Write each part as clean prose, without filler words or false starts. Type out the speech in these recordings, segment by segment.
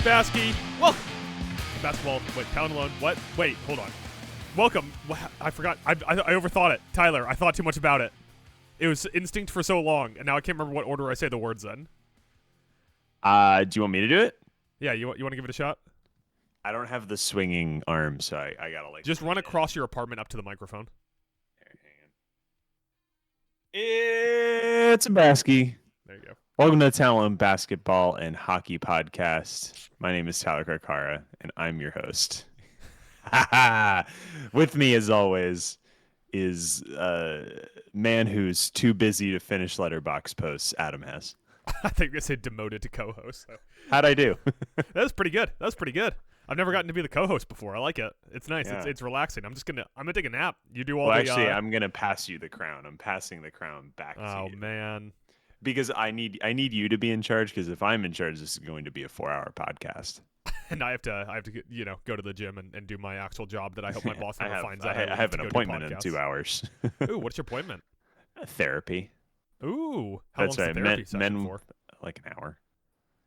Basky. Welcome to Basketball. Wait, Talent Alone. What? Wait, hold on. Welcome. I forgot. I overthought it. Tyler, I thought too much about it. It was instinct for so long, and now I can't remember what order I say the words in. Do you want me to do it? Yeah, you want to give it a shot? I don't have the swinging arm, so I gotta like. Just run across your apartment up to the microphone. It's a Basky. There you go. Welcome to the Talent Basketball and Hockey Podcast. My name is Tyler Karkara, and I'm your host. With me, as always, is a man who's too busy to finish Letterboxd posts, Adam Hess. I think I said demoted to co-host. So. How'd I do? That was pretty good. I've never gotten to be the co-host before. I like it. It's nice. Yeah. It's relaxing. I'm gonna take a nap. You do all well, the. Actually, I'm gonna pass you the crown. I'm passing the crown back to you. Oh man. Because I need you to be in charge. Because if I'm in charge, this is going to be a 4-hour podcast. And I have to go to the gym and do my actual job that I hope my boss never finds out. I have an appointment in 2 hours. Ooh, what's your appointment? Therapy. Ooh, how long's right. the therapy session for? Like an hour.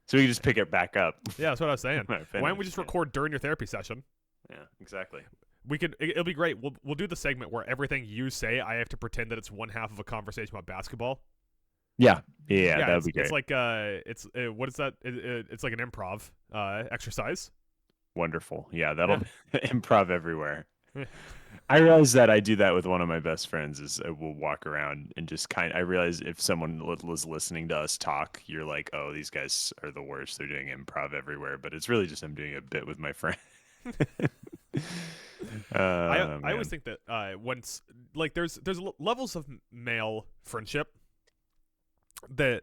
So we can just pick it back up. Yeah, that's what I was saying. Why don't we just record during your therapy session? Yeah, exactly. It'll be great. We'll do the segment where everything you say, I have to pretend that it's one half of a conversation about basketball. Yeah, that would be great. It's like what is that? It's like an improv exercise. Wonderful. Yeah, that'll improv everywhere. I realize that I do that with one of my best friends. Is we'll walk around and just I realize if someone was listening to us talk, you're like, oh, these guys are the worst. They're doing improv everywhere, but it's really just I'm doing a bit with my friend. I always think that once there's levels of male friendship that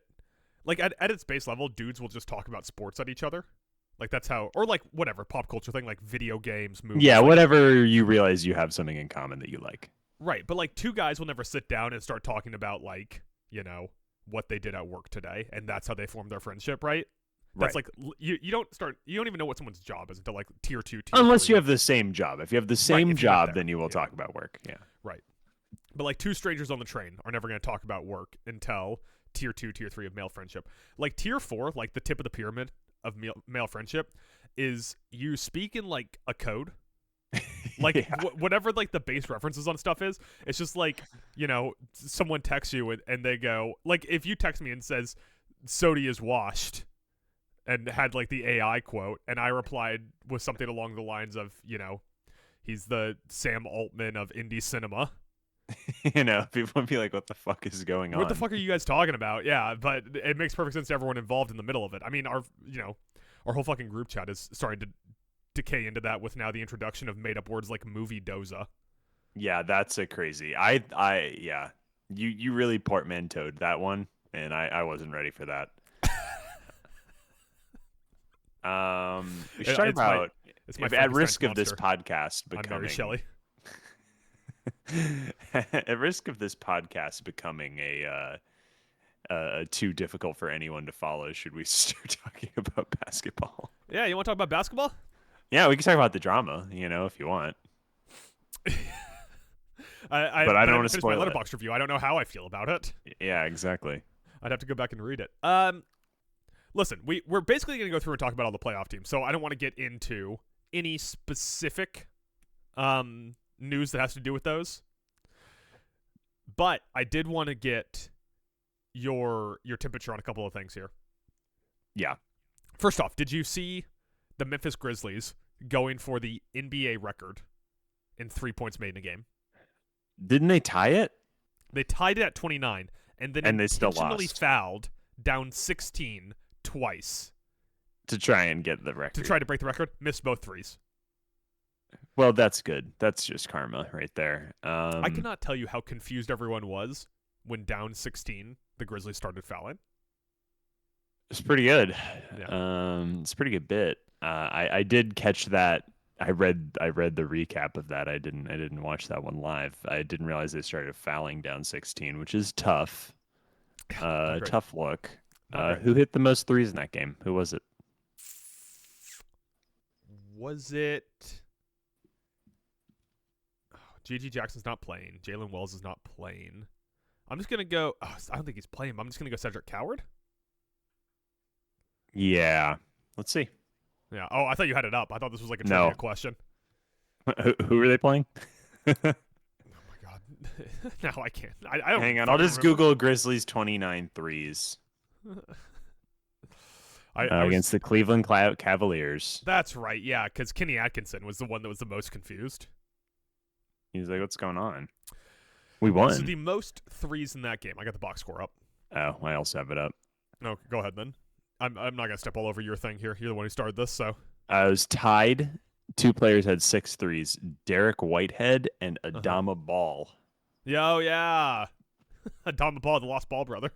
at its base level, dudes will just talk about sports at each other. Like that's how, or like whatever pop culture thing, like video games, movies. Yeah, whatever you realize you have something in common that you like. Right, but like two guys will never sit down and start talking about what they did at work today, and that's how they form their friendship, right? That's like you don't even know what someone's job is until like tier 2, unless 3. you have the same job. If you have the same job, then you will talk about work. Yeah, right. But like two strangers on the train are never going to talk about work until tier 2, tier 3 of male friendship. Like tier 4, like the tip of the pyramid of male friendship, is you speak in like a code. Like whatever like the base references on stuff is, it's just like, someone texts you and they go, like if you text me and says Sodi is washed and had like the AI quote, and I replied with something along the lines of, he's the Sam Altman of indie cinema. People would be like, what the fuck is going on? What the fuck are you guys talking about? Yeah, but it makes perfect sense to everyone involved in the middle of it. I mean, our whole fucking group chat is starting to decay into that with now the introduction of made-up words like movie doza. Yeah, that's a crazy. Yeah. You really portmanteaued that one, and I wasn't ready for that. We should talk about, at risk of this podcast becoming... I'm Mary Shelley. At risk of this podcast becoming too difficult for anyone to follow, should we start talking about basketball? Yeah, you want to talk about basketball? Yeah, we can talk about the drama, if you want. But I don't want to spoil my Letterboxd review. I don't know how I feel about it. Yeah, exactly. I'd have to go back and read it. Listen, we're basically going to go through and talk about all the playoff teams, so I don't want to get into any specific news that has to do with those. But I did want to get your temperature on a couple of things here. Yeah. First off, did you see the Memphis Grizzlies going for the NBA record in 3 points made in a game? Didn't they tie it? They tied it at 29, and then they still lost. Fouled down 16 twice to try and get the record. To try to break the record, missed both threes. Well, that's good. That's just karma right there. I cannot tell you how confused everyone was when down 16, the Grizzlies started fouling. It's pretty good. Yeah. It's a pretty good bit. I did catch that. I read the recap of that. I didn't watch that one live. I didn't realize they started fouling down 16, which is tough. Tough look. Who hit the most threes in that game? Who was it? Was it? G.G. Jackson's not playing. Jalen Wells is not playing. I'm just going to go... Oh, I don't think he's playing. I'm just going to go Cedric Coward. Yeah. Let's see. Yeah. Oh, I thought you had it up. I thought this was like a No. trivia question. Who are they playing? Oh my god. No, I can't. I don't. Hang on, I'll just remember. Google Grizzlies 29 threes against the Cleveland Cavaliers. That's right. Yeah, because Kenny Atkinson was the one that was the most confused. He's like, "What's going on?" We won. So the most threes in that game. I got the box score up. Oh, I also have it up. No, go ahead then. I'm not gonna step all over your thing here. You're the one who started this, so. I was tied. 2 players had 6 threes. Derek Whitehead and Adama Ball. Yo, yeah. Adama Ball, the lost ball brother.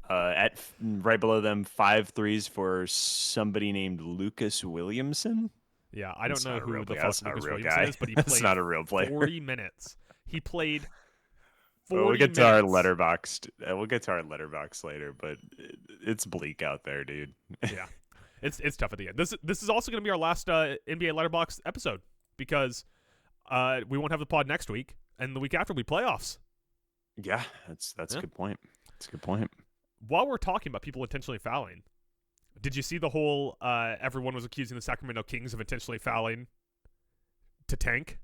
At right below them, 5 threes for somebody named Lucas Williamson. Yeah, I don't know who the fuck Lucas Williamson guy. is, but he That's played not a real player. 40 minutes. He played 40 we'll get minutes. to our Letterboxd. We'll get to our Letterboxd later, but it's bleak out there, dude. Yeah, it's tough at the end. This is also going to be our last NBA Letterboxd episode because we won't have the pod next week, and the week after we playoffs. Yeah, that's a good point. That's a good point. While we're talking about people intentionally fouling, did you see the whole everyone was accusing the Sacramento Kings of intentionally fouling to tank?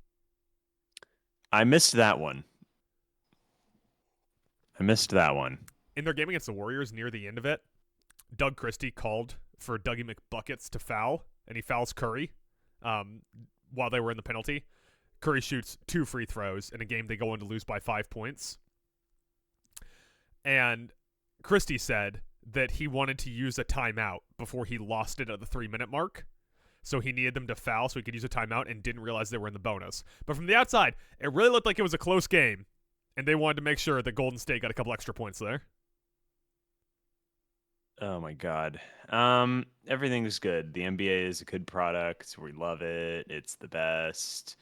I missed that one. In their game against the Warriors near the end of it, Doug Christie called for Dougie McBuckets to foul, and he fouls Curry while they were in the penalty. Curry shoots 2 free throws in a game they go on to lose by 5 points. And Christie said that he wanted to use a timeout before he lost it at the 3-minute mark. So he needed them to foul so he could use a timeout and didn't realize they were in the bonus. But from the outside, it really looked like it was a close game. And they wanted to make sure that Golden State got a couple extra points there. Oh my god. Everything's good. The NBA is a good product. We love it. It's the best.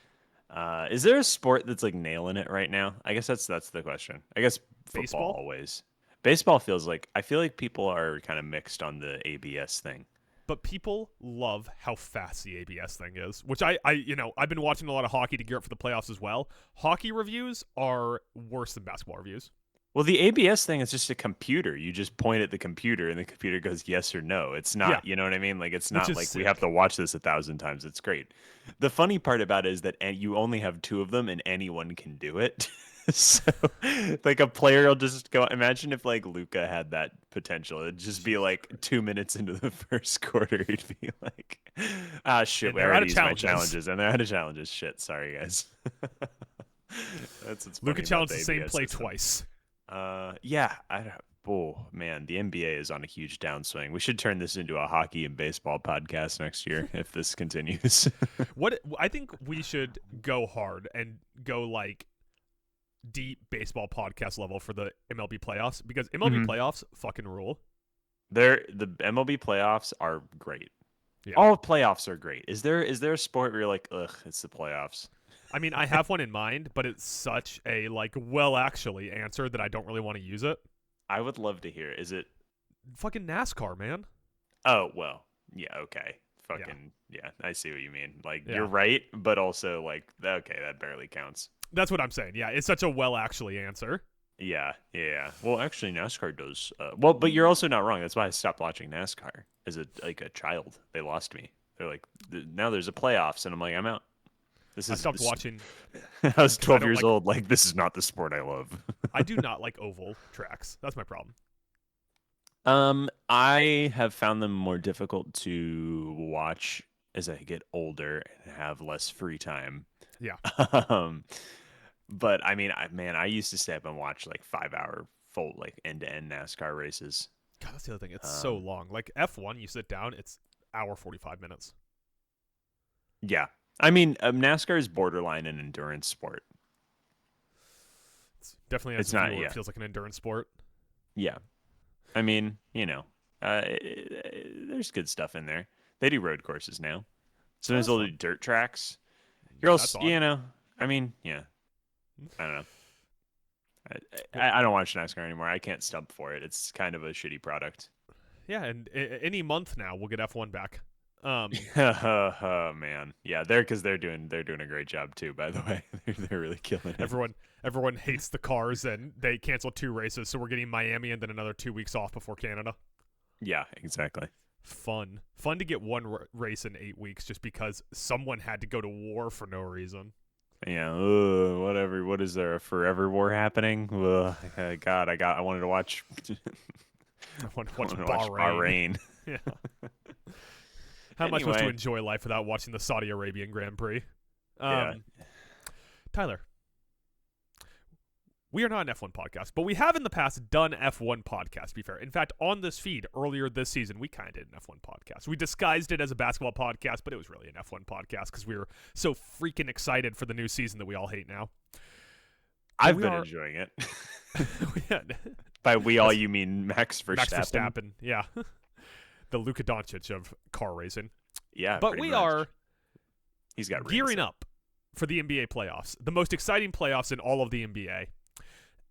Is there a sport that's like nailing it right now? I guess that's the question. I guess football Baseball? always. Baseball feels like I feel like people are kind of mixed on the ABS thing. But people love how fast the ABS thing is, which I've been watching a lot of hockey to gear up for the playoffs as well. Hockey reviews are worse than basketball reviews. Well, the ABS thing is just a computer. You just point at the computer and the computer goes yes or no. It's not, you know what I mean? Like, it's not like sick. We have to watch this 1,000 times. It's great. The funny part about it is that you only have 2 of them and anyone can do it. So, like, a player will just go. Imagine if, like, Luka had that potential. It'd just be like 2 minutes into the first quarter. He'd be like, shit, we already used my challenges. And they're out of challenges. Shit, sorry, guys. That's what's Luka challenged the same ABS play system. twice. Yeah, oh man, the NBA is on a huge downswing. We should turn this into a hockey and baseball podcast next year if this continues. I think we should go hard and go like deep baseball podcast level for the MLB playoffs because MLB playoffs fucking rule. The MLB playoffs are great. Yeah. All playoffs are great. Is there a sport where you're like, ugh, it's the playoffs? I mean, I have one in mind, but it's such a like well actually answer that I don't really want to use it. I would love to hear. Is it fucking NASCAR, man? Oh, well, yeah, okay. Fucking yeah, I see what you mean. Like you're right, but also like okay, that barely counts. That's what I'm saying. Yeah, it's such a well actually answer. Yeah. Well, actually, NASCAR does. Well, but you're also not wrong. That's why I stopped watching NASCAR as a child. They lost me. They're like, now there's a playoffs, and I'm like, I'm out. I stopped watching. I was 12 years old. Like, this is not the sport I love. I do not like oval tracks. That's my problem. I have found them more difficult to watch as I get older and have less free time. Yeah. But I mean, I used to stay up and watch like 5-hour full like end-to-end NASCAR races. God, that's the other thing. It's so long. Like F1, you sit down, it's hour 45 minutes. Yeah. I mean, NASCAR is borderline an endurance sport. It's definitely has it feels like an endurance sport. Yeah. I mean, there's good stuff in there. They do road courses now. Sometimes they'll do dirt tracks. You're also, I mean, yeah. I don't know. I don't watch NASCAR anymore. I can't stump for it. It's kind of a shitty product. Yeah, and any month now we'll get F1 back. Oh man, yeah, they're doing a great job too. By the way, they're really killing it. Everyone hates the cars, and they canceled 2 races, so we're getting Miami and then another 2 weeks off before Canada. Yeah, exactly. Fun to get one race in 8 weeks just because someone had to go to war for no reason. Yeah, whatever. What is there? A forever war happening? God, I wanted to watch. I want to watch Bahrain. Yeah. How am I supposed to enjoy life without watching the Saudi Arabian Grand Prix? Yeah. Tyler, we are not an F1 podcast, but we have in the past done F1 podcasts, to be fair. In fact, on this feed earlier this season, we kind of did an F1 podcast. We disguised it as a basketball podcast, but it was really an F1 podcast because we were so freaking excited for the new season that we all hate now. I've been enjoying it. By we all, you mean Max Verstappen? Max Verstappen, yeah. The Luka Doncic of car racing. Yeah, but we are He's got gearing up for the NBA playoffs, the most exciting playoffs in all of the NBA.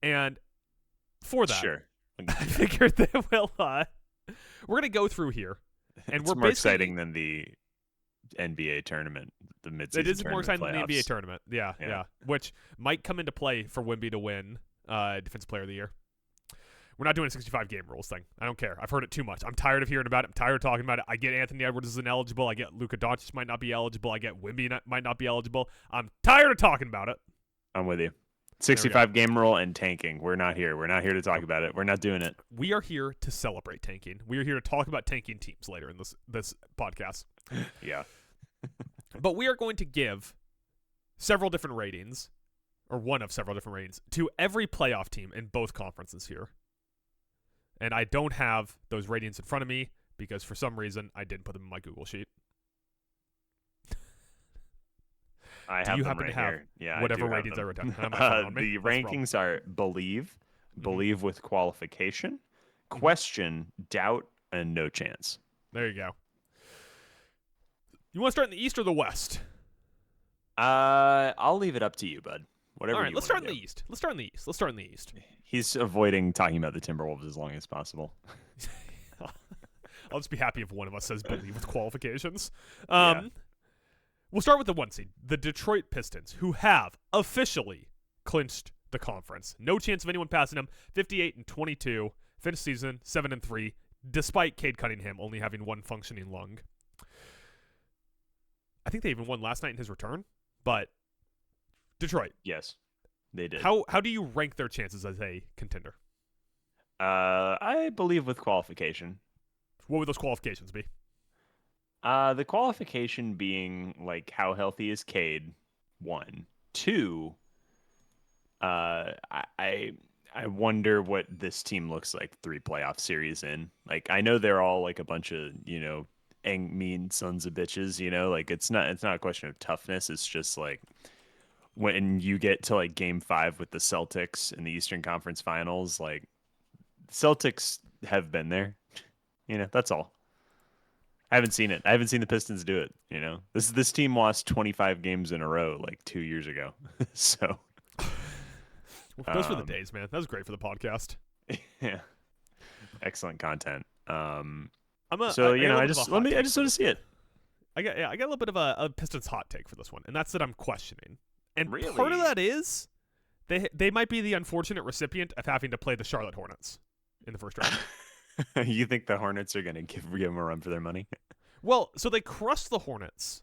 And for that, sure. I figured that we're going to go through here. And it's more exciting than the NBA tournament, the mid-season. It is more exciting playoffs. than the NBA tournament. Yeah. Which might come into play for Wemby to win Defensive Player of the Year. We're not doing a 65-game rules thing. I don't care. I've heard it too much. I'm tired of hearing about it. I'm tired of talking about it. I get Anthony Edwards is ineligible. I get Luka Doncic might not be eligible. I get Wemby might not be eligible. I'm tired of talking about it. I'm with you. 65-game rule and tanking. We're not here. We're not here to talk about it. We're not doing it. We are here to celebrate tanking. We are here to talk about tanking teams later in this podcast. Yeah. But we are going to give several different ratings, or one of several different ratings, to every playoff team in both conferences here. And I don't have those ratings in front of me because for some reason I didn't put them in my Google sheet. Do you happen to have whatever ratings I wrote down? The rankings are believe with qualification, question, doubt, and no chance. There you go. You want to start in the East or the West? I'll leave it up to you, bud. Whatever. All right, let's start in the East. Let's start in the East. He's avoiding talking about the Timberwolves as long as possible. I'll just be happy if one of us says believe with qualifications. Yeah. We'll start with the 1 seed, the Detroit Pistons, who have officially clinched the conference. No chance of anyone passing them. 58-22, finished season 7-3, despite Cade Cunningham only having one functioning lung. I think they even won last night in his return, but Detroit. Yes, they did. How do you rank their chances as a contender? I believe with qualification. What would those qualifications be? The qualification being like how healthy is Cade? 1, 2. I wonder what this team looks like 3 playoff series in. Like I know they're all like a bunch of mean sons of bitches. Like it's not a question of toughness. It's just like when you get to like Game 5 with the Celtics in the Eastern Conference Finals, like Celtics have been there. That's all. I haven't seen it. I haven't seen the Pistons do it. This team lost 25 games in a row like 2 years ago. So those were the days, man. That was great for the podcast. Yeah, excellent content. I just want to see it. I got a little bit of a Pistons hot take for this one, and that's that I'm questioning. And really? Part of that is they might be the unfortunate recipient of having to play the Charlotte Hornets in the first round. You think the Hornets are going to give them a run for their money? Well, so they crushed the Hornets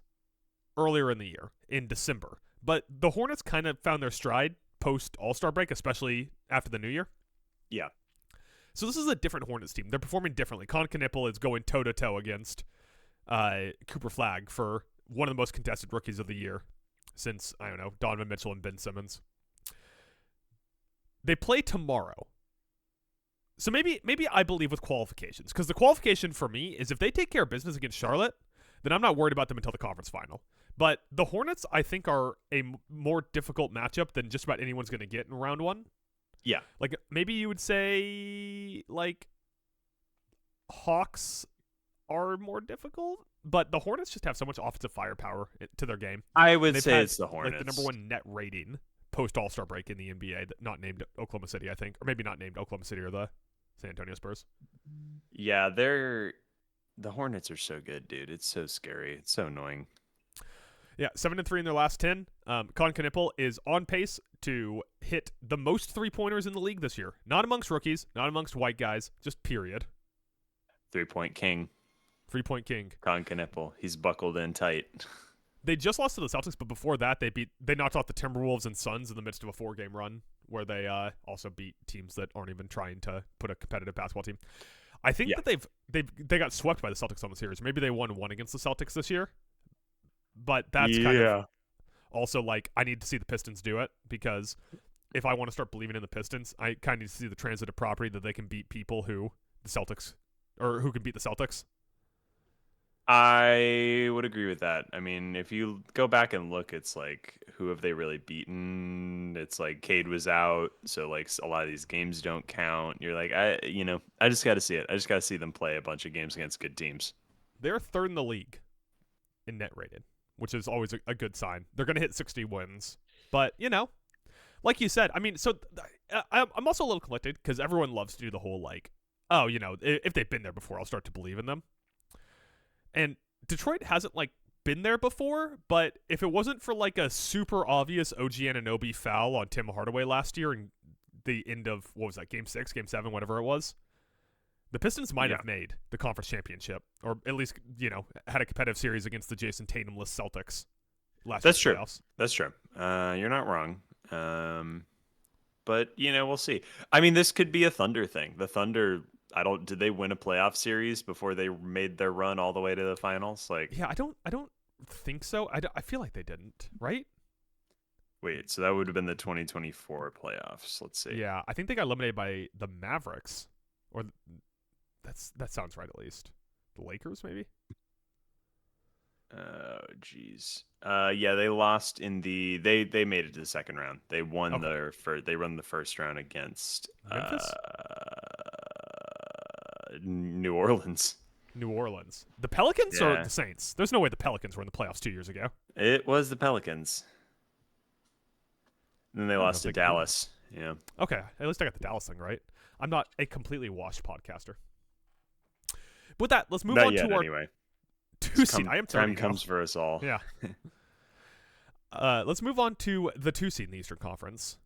earlier in the year, in December. But the Hornets kind of found their stride post All-Star break, especially after the New Year. Yeah. So this is a different Hornets team. They're performing differently. Con Knipple is going toe-to-toe against Cooper Flagg for one of the most contested rookies of the year since, I don't know, Donovan Mitchell and Ben Simmons. They play tomorrow. So maybe I believe with qualifications, because the qualification for me is if they take care of business against Charlotte, then I'm not worried about them until the conference final. But the Hornets, I think, are a more difficult matchup than just about anyone's going to get in round 1. Yeah. Like, maybe you would say, like, Hawks are more difficult, but the Hornets just have so much offensive firepower to their game. I would say it's the Hornets. Like, the number 1 net rating post All-Star break in the NBA, not named Oklahoma City, I think. Or maybe not named Oklahoma City or the San Antonio Spurs. Yeah, the Hornets are so good, dude. It's so scary. It's so annoying. Yeah, 7-3 in their last 10. Con Knipple is on pace to hit the most 3-pointers in the league this year. Not amongst rookies, not amongst white guys, just period. 3-point king. 3-point king. Concanipple. He's buckled in tight. They just lost to the Celtics, but before that, they knocked off the Timberwolves and Suns in the midst of a 4-game run, where they also beat teams that aren't even trying to put a competitive basketball team. I think that they got swept by the Celtics on the series. Maybe they won one against the Celtics this year, but that's kind of also like I need to see the Pistons do it, because if I want to start believing in the Pistons, I kind of need to see the transitive property that they can beat people who can beat the Celtics. I would agree with that. I mean, if you go back and look, it's like, who have they really beaten? It's like Cade was out, so like a lot of these games don't count. You're like, I just got to see it. I just got to see them play a bunch of games against good teams. They're third in the league in net rated, which is always a good sign. They're going to hit 60 wins, but like you said, I mean, so I'm also a little conflicted because everyone loves to do the whole like, oh, if they've been there before, I'll start to believe in them. And Detroit hasn't like been there before, but if it wasn't for like a super obvious OG Anunoby foul on Tim Hardaway last year in the end of, what was that, game 6, game 7, whatever it was, the Pistons might have made the conference championship, or at least, had a competitive series against the Jason Tatum-less Celtics last year. Playoffs. That's true. You're not wrong. But we'll see. I mean, this could be a Thunder thing. The Thunder, did they win a playoff series before they made their run all the way to the finals? Like, yeah, I don't think so. I feel like they didn't, right? Wait, so that would have been the 2024 playoffs. Let's see. Yeah, I think they got eliminated by the Mavericks, or that sounds right at least. The Lakers, maybe. Oh, jeez. Yeah, they lost in they made it to the second round. They won they run the first round against Memphis? New Orleans. New Orleans. The Pelicans or the Saints? There's no way the Pelicans were in the playoffs 2 years ago. It was the Pelicans. And then they lost to Dallas. Yeah. Okay, at least I got the Dallas thing right. I'm not a completely washed podcaster. But with that, let's move on to our anyway. 2 seed. I am time comes for us all. Yeah. Let's move on to the 2 seed in the Eastern Conference.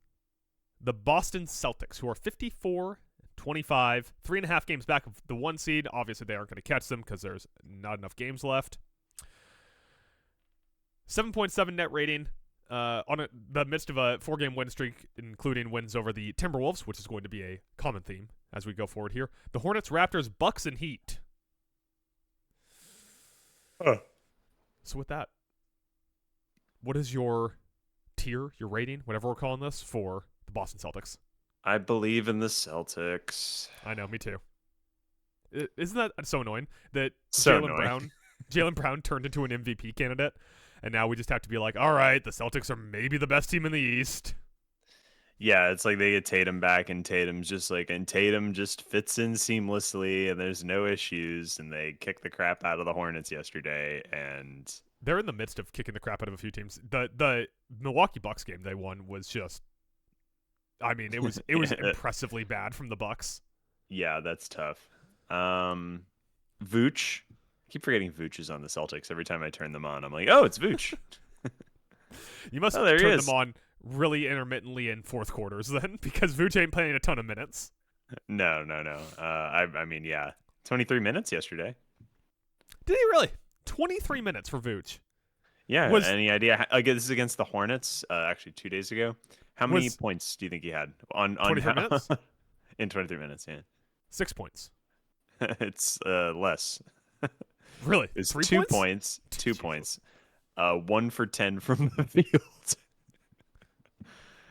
The Boston Celtics, who are 54-25, 3.5 games back of the 1 seed. Obviously, they aren't going to catch them because there's not enough games left. 7.7 net rating the midst of a 4-game win streak, including wins over the Timberwolves, which is going to be a common theme as we go forward here. The Hornets, Raptors, Bucks, and Heat. So with that, what is your tier, your rating, whatever we're calling this, for the Boston Celtics? I believe in the Celtics. I know, me too. Isn't that so annoying that Jaylen Brown turned into an MVP candidate, and now we just have to be like, all right, the Celtics are maybe the best team in the East. Yeah, it's like they get Tatum back, and Tatum just fits in seamlessly, and there's no issues, and they kick the crap out of the Hornets yesterday, and they're in the midst of kicking the crap out of a few teams. The Milwaukee Bucks game they won was just, I mean, it was impressively bad from the Bucks. Yeah, that's tough. Vooch. I keep forgetting Vooch is on the Celtics. Every time I turn them on, I'm like, oh, it's Vooch. You must turn them on really intermittently in fourth quarters then, because Vooch ain't playing a ton of minutes. No. I mean, yeah. 23 minutes yesterday. Did he really? 23 minutes for Vooch. Yeah. Any idea? This is against the Hornets, actually 2 days ago. How many points do you think he had? On 23 minutes? In 23 minutes, yeah. 6 points. It's less. Really? It's 3 2 points? points. 2 points. 1 for 10 from the field.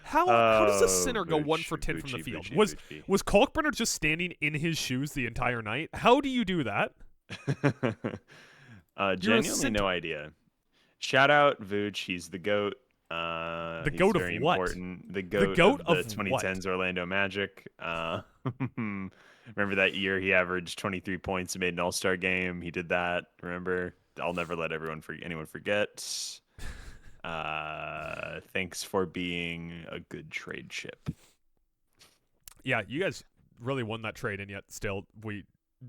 How does a center go 1 for 10 from the field? Was Kalkbrenner just standing in his shoes the entire night? How do you do that? Genuinely no idea. Shout out Vooch. He's the GOAT. The GOAT of what? Important. The GOAT of the 2010s Orlando Magic. Remember that year he averaged 23 points and made an All-Star game? He did that. Remember? I'll never let anyone forget. Thanks for being a good trade chip. Yeah, you guys really won that trade, and yet still we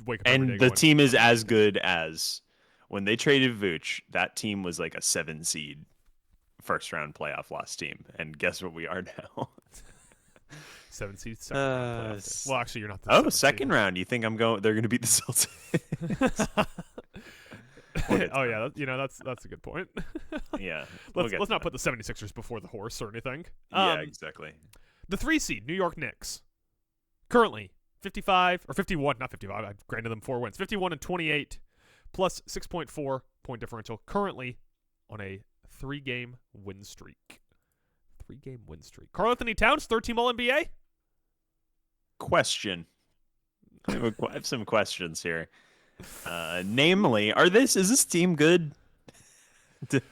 wake up every day and the going, team is as good as when they traded Vooch. That team was like a 7 seed first round playoff loss team, and guess what we are now? 7 seeds. Second round playoff. Well, actually, you're not. The second round. You think they're going to beat the Celtics? when it's Oh yeah, that's a good point. yeah. Let's not put the 76ers before the horse or anything. Yeah, exactly. The 3 seed, New York Knicks, currently 55 or 51, not 55. I've granted them 4 wins, 51-28, plus 6.4 point differential. Currently on a 3-game win streak. 3-game win streak. Karl Anthony Towns, 13 All NBA. Question. I have some questions here. Namely, is this team good?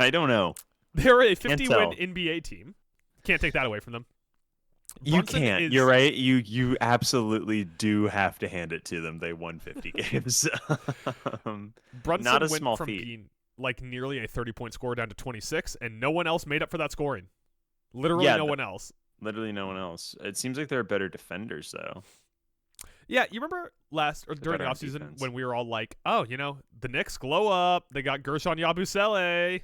I don't know. They're a 50-win NBA team. Can't take that away from them. You can't. You're right. You absolutely do have to hand it to them. They won 50 games. Brunson not a went small from feat. being like nearly a 30-point scorer down to 26, and no one else made up for that scoring. Literally no one else. Literally no one else. It seems like they're better defenders, though. Yeah, you remember during the offseason when we were all like, oh, the Knicks glow up. They got Gershon Yabusele.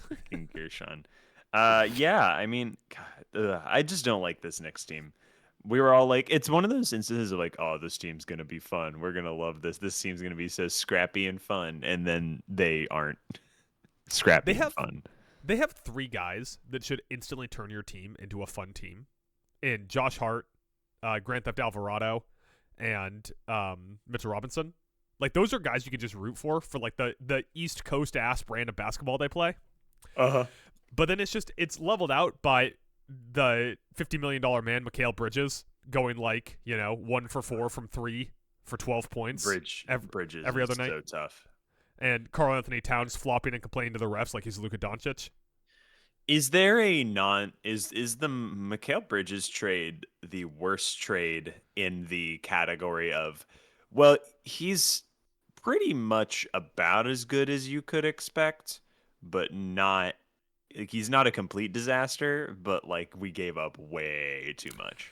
Freaking Gershon. Yeah, I mean, God, I just don't like this Knicks team. We were all like, it's one of those instances of like, oh, this team's going to be fun. We're going to love this. This team's going to be so scrappy and fun. And then they aren't scrappy and fun. They have 3 guys that should instantly turn your team into a fun team. In Josh Hart, Grand Theft Alvarado, and Mitchell Robinson. Like, those are guys you can just root for like the East Coast ass brand of basketball they play. But then it's leveled out by the $50 million man, Mikal Bridges, going 1 for 4 from 3 for 12 points. Bridges every other night. So tough. And Karl Anthony Towns flopping and complaining to the refs like he's Luka Doncic. Is there is the Mikal Bridges trade the worst trade in the category of, well, he's pretty much about as good as you could expect, but he's not a complete disaster, but like we gave up way too much.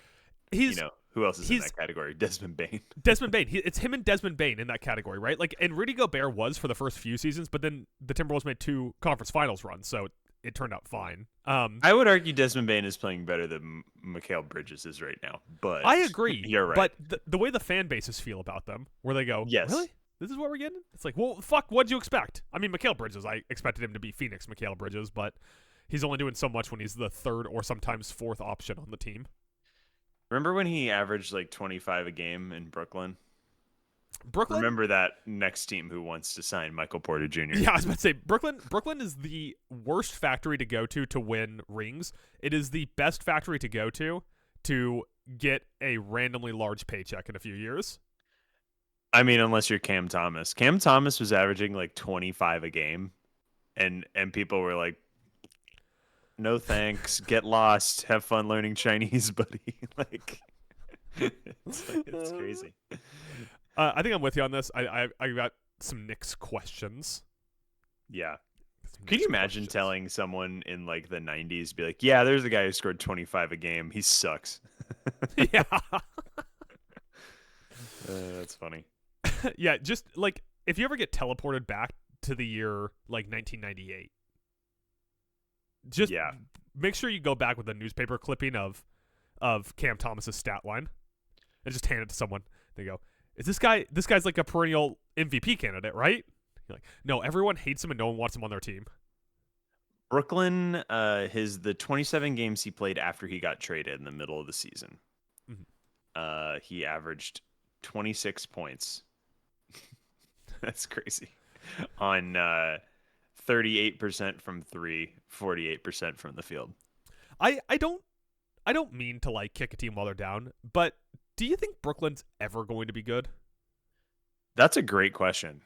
Who else is in that category? Desmond Bane. Desmond Bane. It's him and Desmond Bane in that category, right? Like, and Rudy Gobert was for the first few seasons, but then the Timberwolves made 2 conference finals runs, so it turned out fine. I would argue Desmond Bane is playing better than Mikal Bridges is right now, but I agree. You're right. But the way the fan bases feel about them, where they go, yes, really? This is what we're getting? It's like, well, fuck, what'd you expect? I mean, Mikal Bridges, I expected him to be Phoenix Mikal Bridges, but he's only doing so much when he's the 3rd or sometimes 4th option on the team. Remember when he averaged like 25 a game in Brooklyn? Remember that next team who wants to sign Michael Porter Jr. Yeah, I was about to say, Brooklyn is the worst factory to go to win rings. It is the best factory to go to get a randomly large paycheck in a few years. I mean, unless you're Cam Thomas. Cam Thomas was averaging like 25 a game, and people were like, no thanks, get lost, have fun learning Chinese, buddy. It's crazy. I think I'm with you on this. I got some Knicks questions. Yeah. Could you imagine telling someone in like the 90s, be like, yeah, there's a guy who scored 25 a game. He sucks. Yeah. That's funny. Yeah, just like if you ever get teleported back to the year like 1998, just make sure you go back with a newspaper clipping of Cam Thomas's stat line and just hand it to someone. They go, this guy's like a perennial MVP candidate, right? You're like, no, everyone hates him and no one wants him on their team. Brooklyn, the 27 games he played after he got traded in the middle of the season, he averaged 26 points. That's crazy. On 38% from 3, 48% from the field. I don't mean to like kick a team while they're down, but do you think Brooklyn's ever going to be good? That's a great question.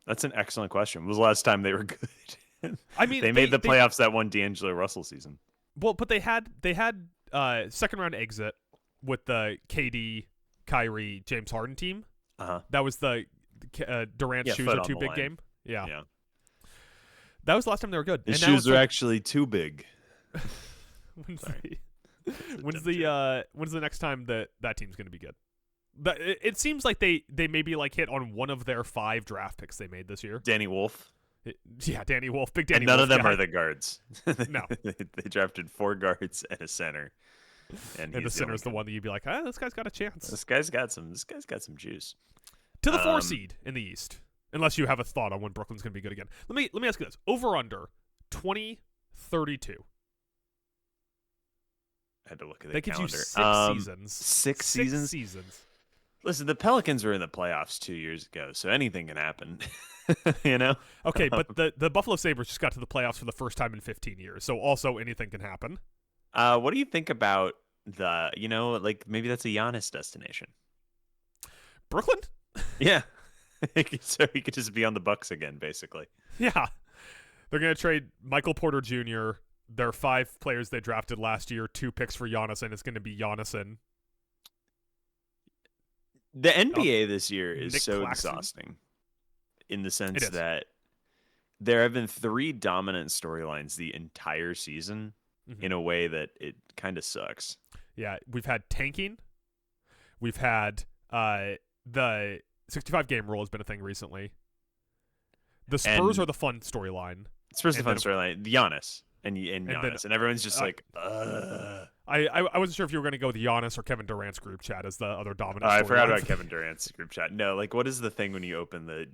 That's an excellent question. When was the last time they were good? I mean, they made the playoffs that one D'Angelo Russell season. Well, but they had second round exit with the KD, Kyrie, James Harden team. That was the Durant's shoes are too big game. Yeah. That was the last time they were good. His shoes are actually too big. When's the next time that team's going to be good? It seems like they maybe like hit on one of their 5 draft picks they made this year. Danny Wolf. Danny Wolf. Big Danny and none Wolf of them guy. are the guards. No. They drafted 4 guards and a center. And the center's the one that you'd be like, this guy's got a chance. This guy's got some juice. To the 4 seed in the East. Unless you have a thought on when Brooklyn's going to be good again. Let me ask you this. Over under 2032. I had to look at the that calendar. Gives you 6 seasons. Six seasons. Listen, the Pelicans were in the playoffs 2 years ago, so anything can happen. You know? Okay, but the Buffalo Sabres just got to the playoffs for the first time in 15 years, so also anything can happen. What do you think about maybe that's a Giannis destination? Brooklyn? Yeah. So he could just be on the Bucks again, basically. Yeah. They're going to trade Michael Porter Jr., their 5 players they drafted last year, 2 picks for Giannis, and it's going to be Giannis and the NBA this year is Nick so Claxton. Exhausting in the sense that there have been 3 dominant storylines the entire season in a way that it kind of sucks. Yeah, we've had tanking. We've had the 65-game rule has been a thing recently. The Spurs are the fun storyline. Spurs are the fun storyline. Giannis and Giannis. And everyone's just like, ugh. I wasn't sure if you were going to go with Giannis or Kevin Durant's group chat as the other dominant I forgot about Kevin Durant's group chat. No, like, what is the thing when you open the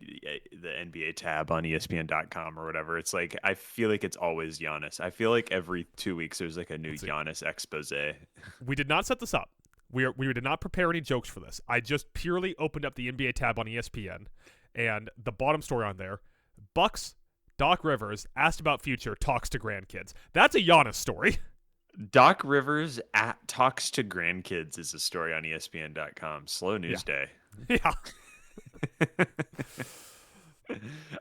NBA tab on ESPN.com or whatever? It's like, I feel like it's always Giannis. I feel like every 2 weeks there's like a new Giannis expose. We did not set this up. We did not prepare any jokes for this. I just purely opened up the NBA tab on ESPN, and the bottom story on there, Bucks, Doc Rivers, asked about future, talks to grandkids. That's a Giannis story. Doc Rivers talks to grandkids is a story on ESPN.com. Slow news day. Yeah.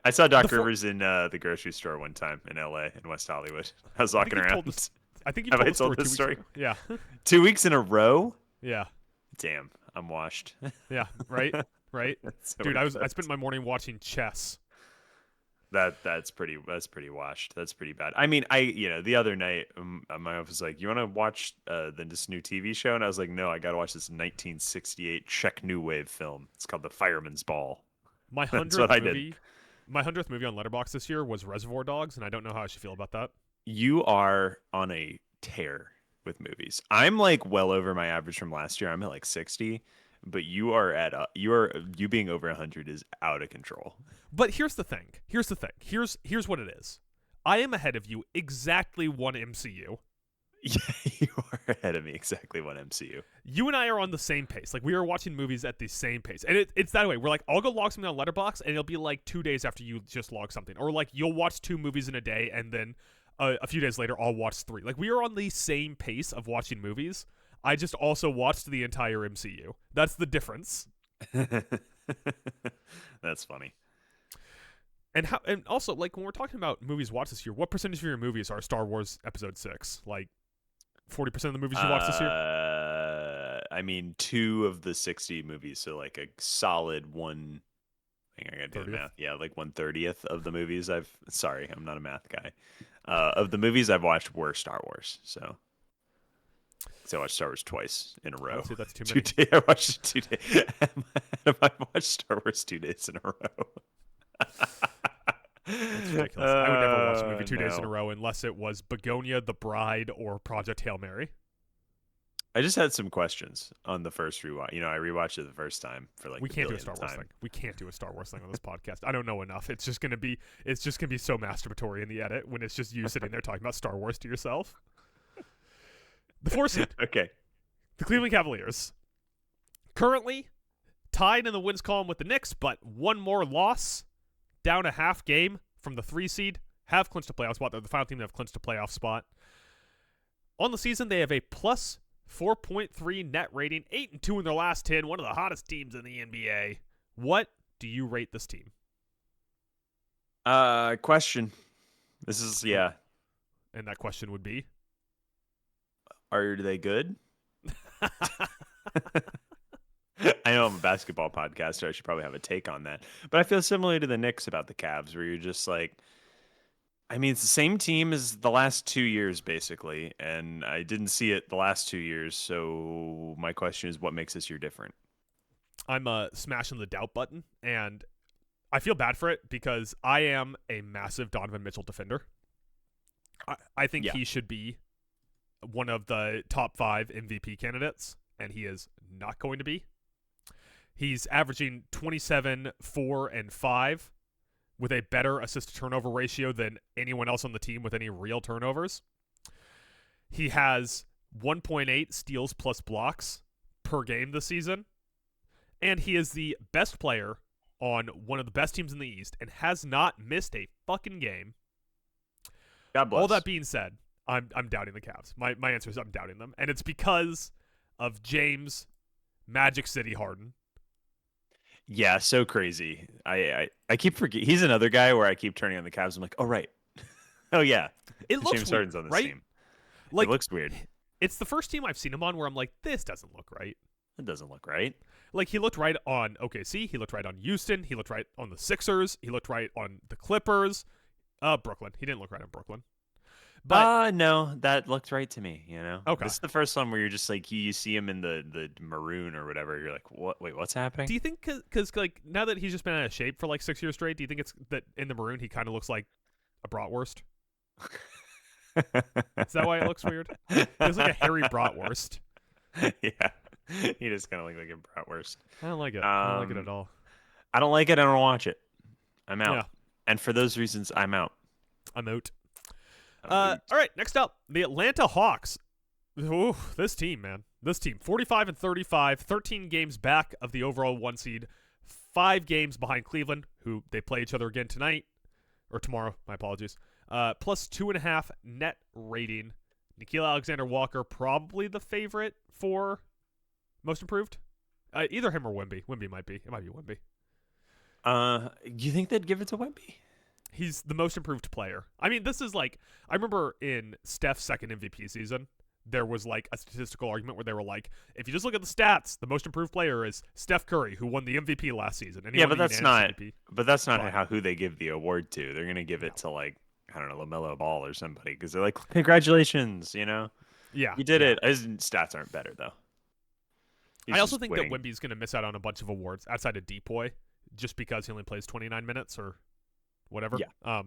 I saw Doc Rivers in the grocery store one time in LA, in West Hollywood. I was walking around. I think you Have told I told this story? Yeah. 2 weeks in a row? Yeah. Damn, I'm washed. Yeah, right? So Dude, I spent my morning watching chess. That's pretty washed. That's pretty bad. I mean, the other night my wife was like, "You want to watch this new TV show?" And I was like, "No, I got to watch this 1968 Czech New Wave film. It's called The Fireman's Ball." My 100th movie. My 100th movie on Letterboxd this year was Reservoir Dogs, and I don't know how I should feel about that. You are on a tear with movies. I'm like well over my average from last year. I'm at like 60, but you being over 100 is out of control. But here's the thing. Here's what it is. I am ahead of you exactly one MCU. Yeah, you are ahead of me exactly one MCU. You and I are on the same pace. Like, we are watching movies at the same pace. And it's that way. We're like, I'll go log something on Letterboxd, and it'll be like 2 days after you just log something. Or like, you'll watch 2 movies in a day, and then a few days later, I'll watch 3. Like, we are on the same pace of watching movies. I just also watched the entire MCU. That's the difference. That's funny. And also, like, when we're talking about movies watched this year, what percentage of your movies are Star Wars Episode 6? Like, 40% of the movies you watched this year? I mean, 2 of the 60 movies, so like a solid one. I think I gotta do the math. Yeah, like 1/30th of the movies Sorry, I'm not a math guy. Of the movies I've watched were Star Wars, so I watched Star Wars twice in a row. I would say that's too many. I watched it 2 days. I watched Star Wars 2 days in a row. That's ridiculous. I would never watch a movie 2 days in a row unless it was Begonia, The Bride, or Project Hail Mary. I just had some questions on the first rewatch. I rewatched it the first time for like we can't do a Star Wars thing. We can't do a Star Wars thing on this podcast. I don't know enough. It's just gonna be so masturbatory in the edit when it's just you sitting there talking about Star Wars to yourself. The 4 seed. Okay. The Cleveland Cavaliers. Currently tied in the wins column with the Knicks, but one more loss, down a half game from the 3 seed, have clinched a playoff spot. They're the final team to have clinched a playoff spot. On the season, they have a plus 4.3 net rating, 8-2 in their last 10, one of the hottest teams in the NBA. What do you rate this team? Question. This is, yeah. And that question would be? Are they good? I know I'm a basketball podcaster. I should probably have a take on that. But I feel similar to the Knicks about the Cavs, where you're just like, I mean, it's the same team as the last 2 years, basically. And I didn't see it the last 2 years. So my question is, what makes this year different? I'm smashing the doubt button. And I feel bad for it because I am a massive Donovan Mitchell defender. I think he should be one of the top 5 MVP candidates. And he is not going to be. He's averaging 27, 4, and 5 with a better assist-to-turnover ratio than anyone else on the team with any real turnovers. He has 1.8 steals plus blocks per game this season. And he is the best player on one of the best teams in the East and has not missed a fucking game. God bless. All that being said, I'm doubting the Cavs. My answer is I'm doubting them. And it's because of James Magic City Harden. Yeah, so crazy. I keep forgetting. He's another guy where I keep turning on the Cavs. I'm like, oh, right. Oh, yeah. It looks James Harden's on this right? team. Like, it looks weird. It's the first team I've seen him on where I'm like, this doesn't look right. It doesn't look right. Like, he looked right on OKC. He looked right on Houston. He looked right on the Sixers. He looked right on the Clippers. Brooklyn. He didn't look right on Brooklyn. But no, that looked right to me, you know? Okay. This is the first one where you're just like, you see him in the maroon or whatever. You're like, what? Wait, what's happening? do you think, because, like, now that he's just been out of shape for, like, 6 years straight, do you think it's that in the maroon he kind of looks like a bratwurst? Is that why it looks weird? He looks like a hairy bratwurst. Yeah. He just kind of looked like a bratwurst. I don't like it. I don't like it at all. I don't like it. I don't watch it. I'm out. Yeah. And for those reasons, I'm out. I'm out. All right, next up, the Atlanta Hawks. Ooh, this team, man. This team, 45-35, 13 games back of the overall 1 seed, 5 games behind Cleveland, who they play each other again tonight, or tomorrow, my apologies. Plus 2.5 net rating. Nickeil Alexander-Walker, probably the favorite for most improved. Either him or Wemby. Wemby might be. It might be Wemby. You think they'd give it to Wemby? He's the most improved player. I mean, this is like, I remember in Steph's second MVP season, there was like a statistical argument where they were like, if you just look at the stats, the most improved player is Steph Curry, who won the MVP last season. And he won but the that's not. MVP. But that's not who they give the award to. They're gonna give it to like, I don't know, LaMelo Ball or somebody because they're like, congratulations, you know. Yeah, you did it. His stats aren't better though. I also think that Wemby's going to miss out on a bunch of awards outside of Depoy just because he only plays 29 minutes or whatever. Yeah.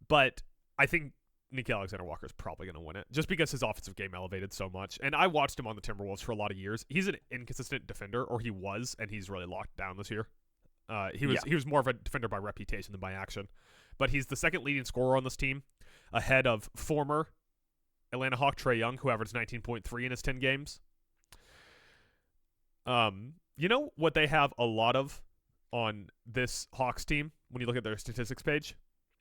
But I think Nickeil Alexander-Walker is probably going to win it just because his offensive game elevated so much. And I watched him on the Timberwolves for a lot of years. He's an inconsistent defender, or he was, and he's really locked down this year. He was more of a defender by reputation than by action. But he's the second leading scorer on this team, ahead of former Atlanta Hawk Trae Young, who averaged 19.3 in his 10 games. You know what they have a lot of on this Hawks team when you look at their statistics page?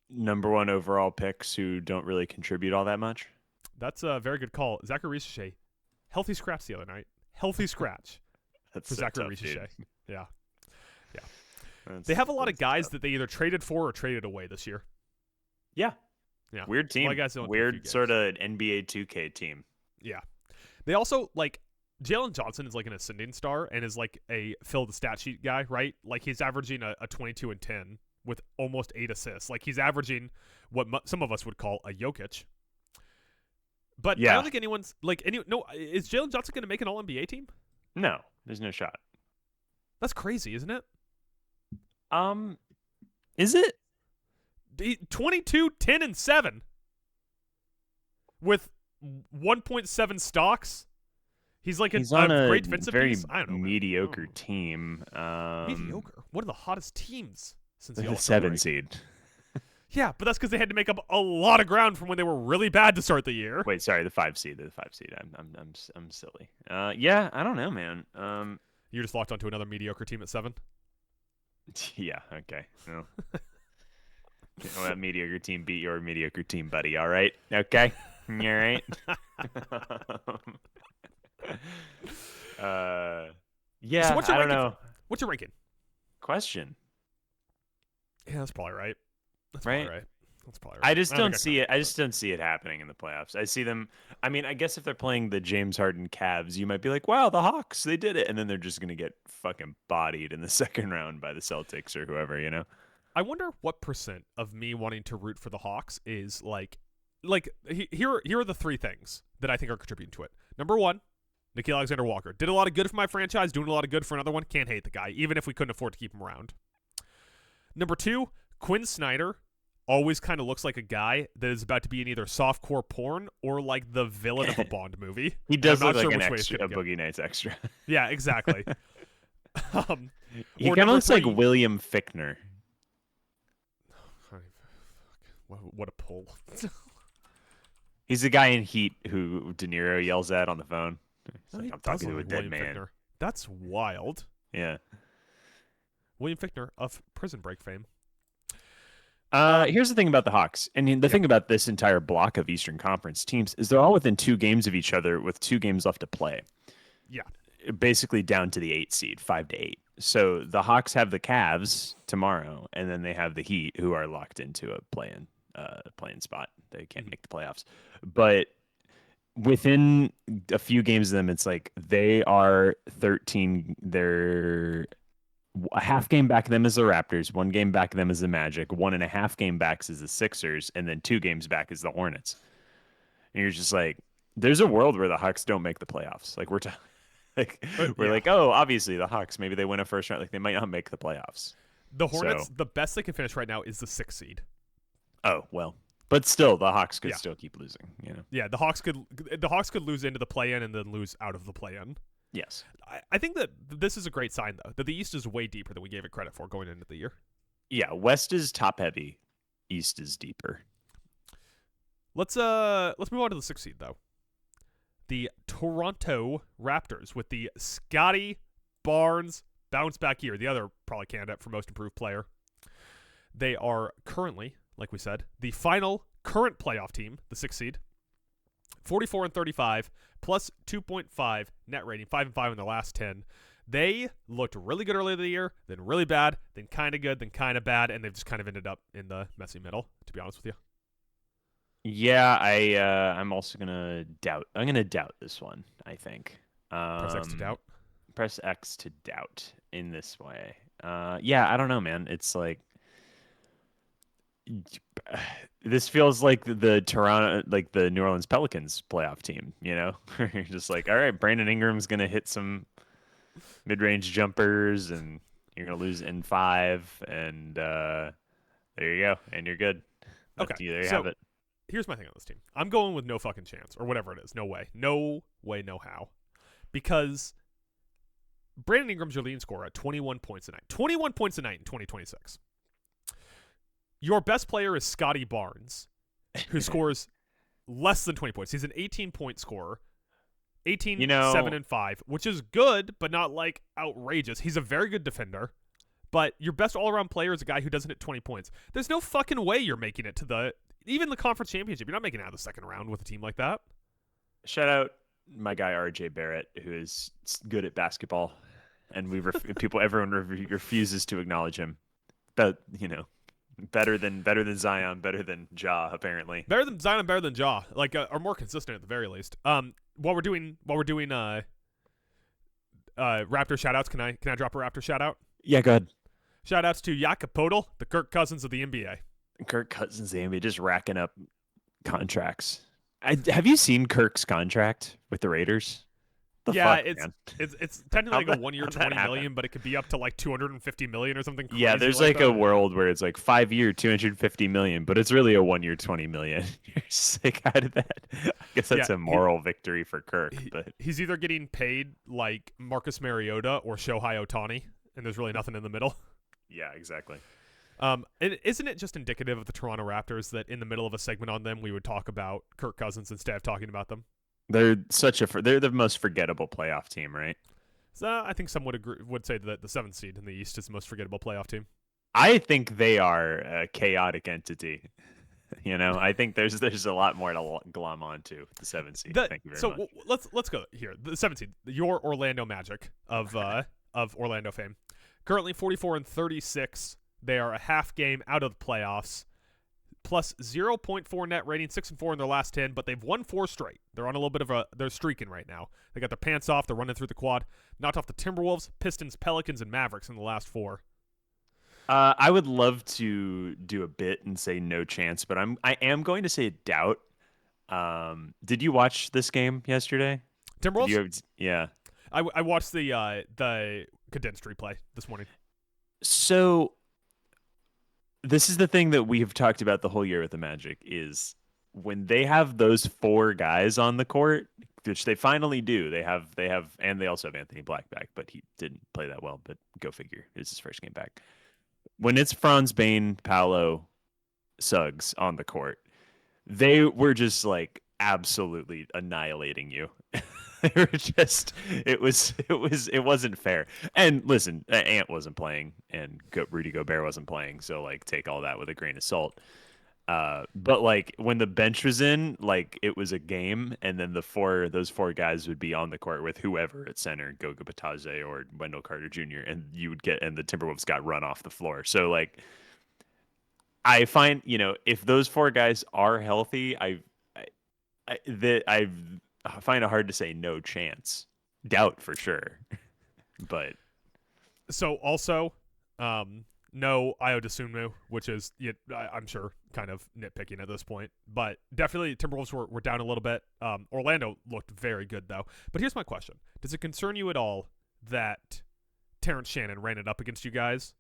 Number 1 overall picks who don't really contribute all that much. That's a very good call. Zachary Richer, healthy scratch the other night. Healthy scratch That's for so Zachary tough, Richer. dude. Yeah. They have a lot of guys tough. that they either traded for or traded away this year. Yeah. Weird team. A lot of guys don't do a few Weird games. sort of NBA 2K team. Yeah. They also, like, Jalen Johnson is like an ascending star and is like a fill the stat sheet guy, right? Like, he's averaging a 22 and 10 with almost 8 assists. Like, he's averaging what some of us would call a Jokic. But I don't think anyone's like is Jalen Johnson going to make an All-NBA team? No, there's no shot. That's crazy, isn't it? Is it? 22, 10, and 7 with 1.7 stocks. He's like He's on a great defensive very piece. I don't know, mediocre team. Mediocre. One of the hottest teams since The the 7 seed. Yeah, but that's because they had to make up a lot of ground from when they were really bad to start the year. Wait, sorry, the 5 seed. The 5 seed. I'm silly. Yeah, I don't know, man. You just locked onto another mediocre team at 7. Yeah. Okay. No. That mediocre team beat your mediocre team, buddy. All right. Okay. All right. Yeah. So what's your I don't ranking? know. What's your ranking? Question. Yeah, that's probably right. That's Right? probably right. That's probably right. I just don't think see it. I just don't see it happening in the playoffs. I see them. I mean, I guess if they're playing the James Harden Cavs, you might be like, "Wow, the Hawks, they did it," and then they're just gonna get fucking bodied in the second round by the Celtics or whoever, you know. I wonder what percent of me wanting to root for the Hawks is like here are the 3 things that I think are contributing to it. Number 1, Nickeil Alexander-Walker did a lot of good for my franchise, doing a lot of good for another one. Can't hate the guy, even if we couldn't afford to keep him around. Number 2, Quinn Snyder always kind of looks like a guy that is about to be in either softcore porn or like the villain of a Bond movie. He does I'm look not like sure an which way it's extra, a gonna go. Boogie Nights extra. Yeah, exactly. Um, He or kind of number looks like three. William Fichtner. What a pull. He's the guy in Heat who De Niro yells at on the phone. He's Oh, like, he I'm does talking look to a like dead William man. Fichtner. That's wild. Yeah. William Fichtner of Prison Break fame. Here's the thing about the Hawks, and the Yeah. thing about this entire block of Eastern Conference teams is they're all within 2 games of each other with 2 games left to play. Yeah. Basically down to the 8 seed, 5 to 8. So the Hawks have the Cavs tomorrow, and then they have the Heat, who are locked into a playing spot. They can't make the playoffs, but within a few games of them, it's like they are 13. They're a half game back of them is the Raptors, 1 game back of them is the Magic, 1.5 game backs is the Sixers, and then 2 games back is the Hornets. And you're just like, there's a world where the Hawks don't make the playoffs. Like we're like, oh, obviously the Hawks, maybe they win a first round, like they might not make the playoffs. The Hornets, the best they can finish right now is the 6th seed. Oh well, but still, the Hawks could still keep losing. Yeah, the Hawks could lose into the play-in and then lose out of the play-in. Yes. I think that this is a great sign, though, that the East is way deeper than we gave it credit for going into the year. Yeah, West is top heavy, East is deeper. Let's move on to the 6th seed, though. The Toronto Raptors with the Scotty Barnes bounce back year, the other probably candidate for most improved player. They are currently, like we said, the final current playoff team, the 6th seed. 44-35 plus 2.5 net rating, 5-5 in their last 10. They looked really good earlier in the year, then really bad, then kind of good, then kind of bad, and they've just kind of ended up in the messy middle, to be honest with you. Yeah, I'm also gonna doubt. I'm gonna doubt this one. I think. Press X to doubt. Press X to doubt in this way. Yeah, I don't know, man. It's like this feels like the Toronto, like the New Orleans Pelicans playoff team. You're just like, all right, Brandon Ingram's gonna hit some mid-range jumpers, and you're gonna lose in 5, and there you go, and you're good. Okay, there you have it. Here's my thing on this team. I'm going with no fucking chance, or whatever it is. No way. No way, no how. Because Brandon Ingram's your leading scorer at 21 points a night. 21 points a night in 2026. Your best player is Scotty Barnes, who scores less than 20 points. He's an 18-point scorer. 18, 7, and 5, which is good, but not like outrageous. He's a very good defender. But your best all-around player is a guy who doesn't hit 20 points. There's no fucking way you're making it to even the conference championship. You're not making it out of the second round with a team like that. Shout out my guy RJ Barrett, who is good at basketball, and everyone refuses to acknowledge him. But better than Zion, better than Ja, apparently. Better than Zion, better than Ja, like are more consistent at the very least. While we're doing Raptor shoutouts, can I drop a Raptor shoutout? Yeah, go ahead. Shoutouts to Jakob Poeltl, the Kirk Cousins of the NBA. Kirk Cousins, the NBA, just racking up contracts. Have you seen Kirk's contract with the Raiders? It's technically like a 1 year, $20 million, but it could be up to like $250 million or something crazy. Yeah, there's like a world where it's like 5 year, $250 million, but it's really a 1 year, $20 million. You're just like, how did that? I guess that's a moral victory for Kirk. But he's either getting paid like Marcus Mariota or Shohei Ohtani, and there's really nothing in the middle. Yeah, exactly. And isn't it just indicative of the Toronto Raptors that in the middle of a segment on them, we would talk about Kirk Cousins instead of talking about them? They're the most forgettable playoff team, right? So I think some would say that the 7th seed in the East is the most forgettable playoff team. I think they are a chaotic entity. I think there's a lot more to glom onto the 7th seed. Thank you very much. So let's go here. The 7th seed, your Orlando Magic of Orlando fame, currently 44-36. They are a half game out of the playoffs. Plus 0.4 net rating, 6-4 in their last 10, but they've won 4 straight. They're on a little bit of they're streaking right now. They got their pants off. They're running through the quad. Knocked off the Timberwolves, Pistons, Pelicans, and Mavericks in the last 4. I would love to do a bit and say no chance, but I am going to say doubt. Did you watch this game yesterday? Timberwolves? Yeah. I watched the condensed replay this morning. So this is the thing that we've talked about the whole year with the Magic is when they have those 4 guys on the court, which they finally do. They have, and they also have Anthony Black back, but he didn't play that well. But go figure, it's his first game back. When it's Franz Bain, Paolo, Suggs on the court, they were just like absolutely annihilating you. They were just, it wasn't fair. And listen, Ant wasn't playing, and Rudy Gobert wasn't playing, so like take all that with a grain of salt. But like when the bench was in, like it was a game, and then those four guys would be on the court with whoever at center, Goga Bitadze or Wendell Carter Jr., and the Timberwolves got run off the floor. So like I find, if those four guys are healthy, I find it hard to say no chance. Doubt for sure. But so also, no Ayo Dosunmu, which is, I'm sure, kind of nitpicking at this point. But definitely Timberwolves were down a little bit. Orlando looked very good, though. But here's my question. Does it concern you at all that Terrence Shannon ran it up against you guys?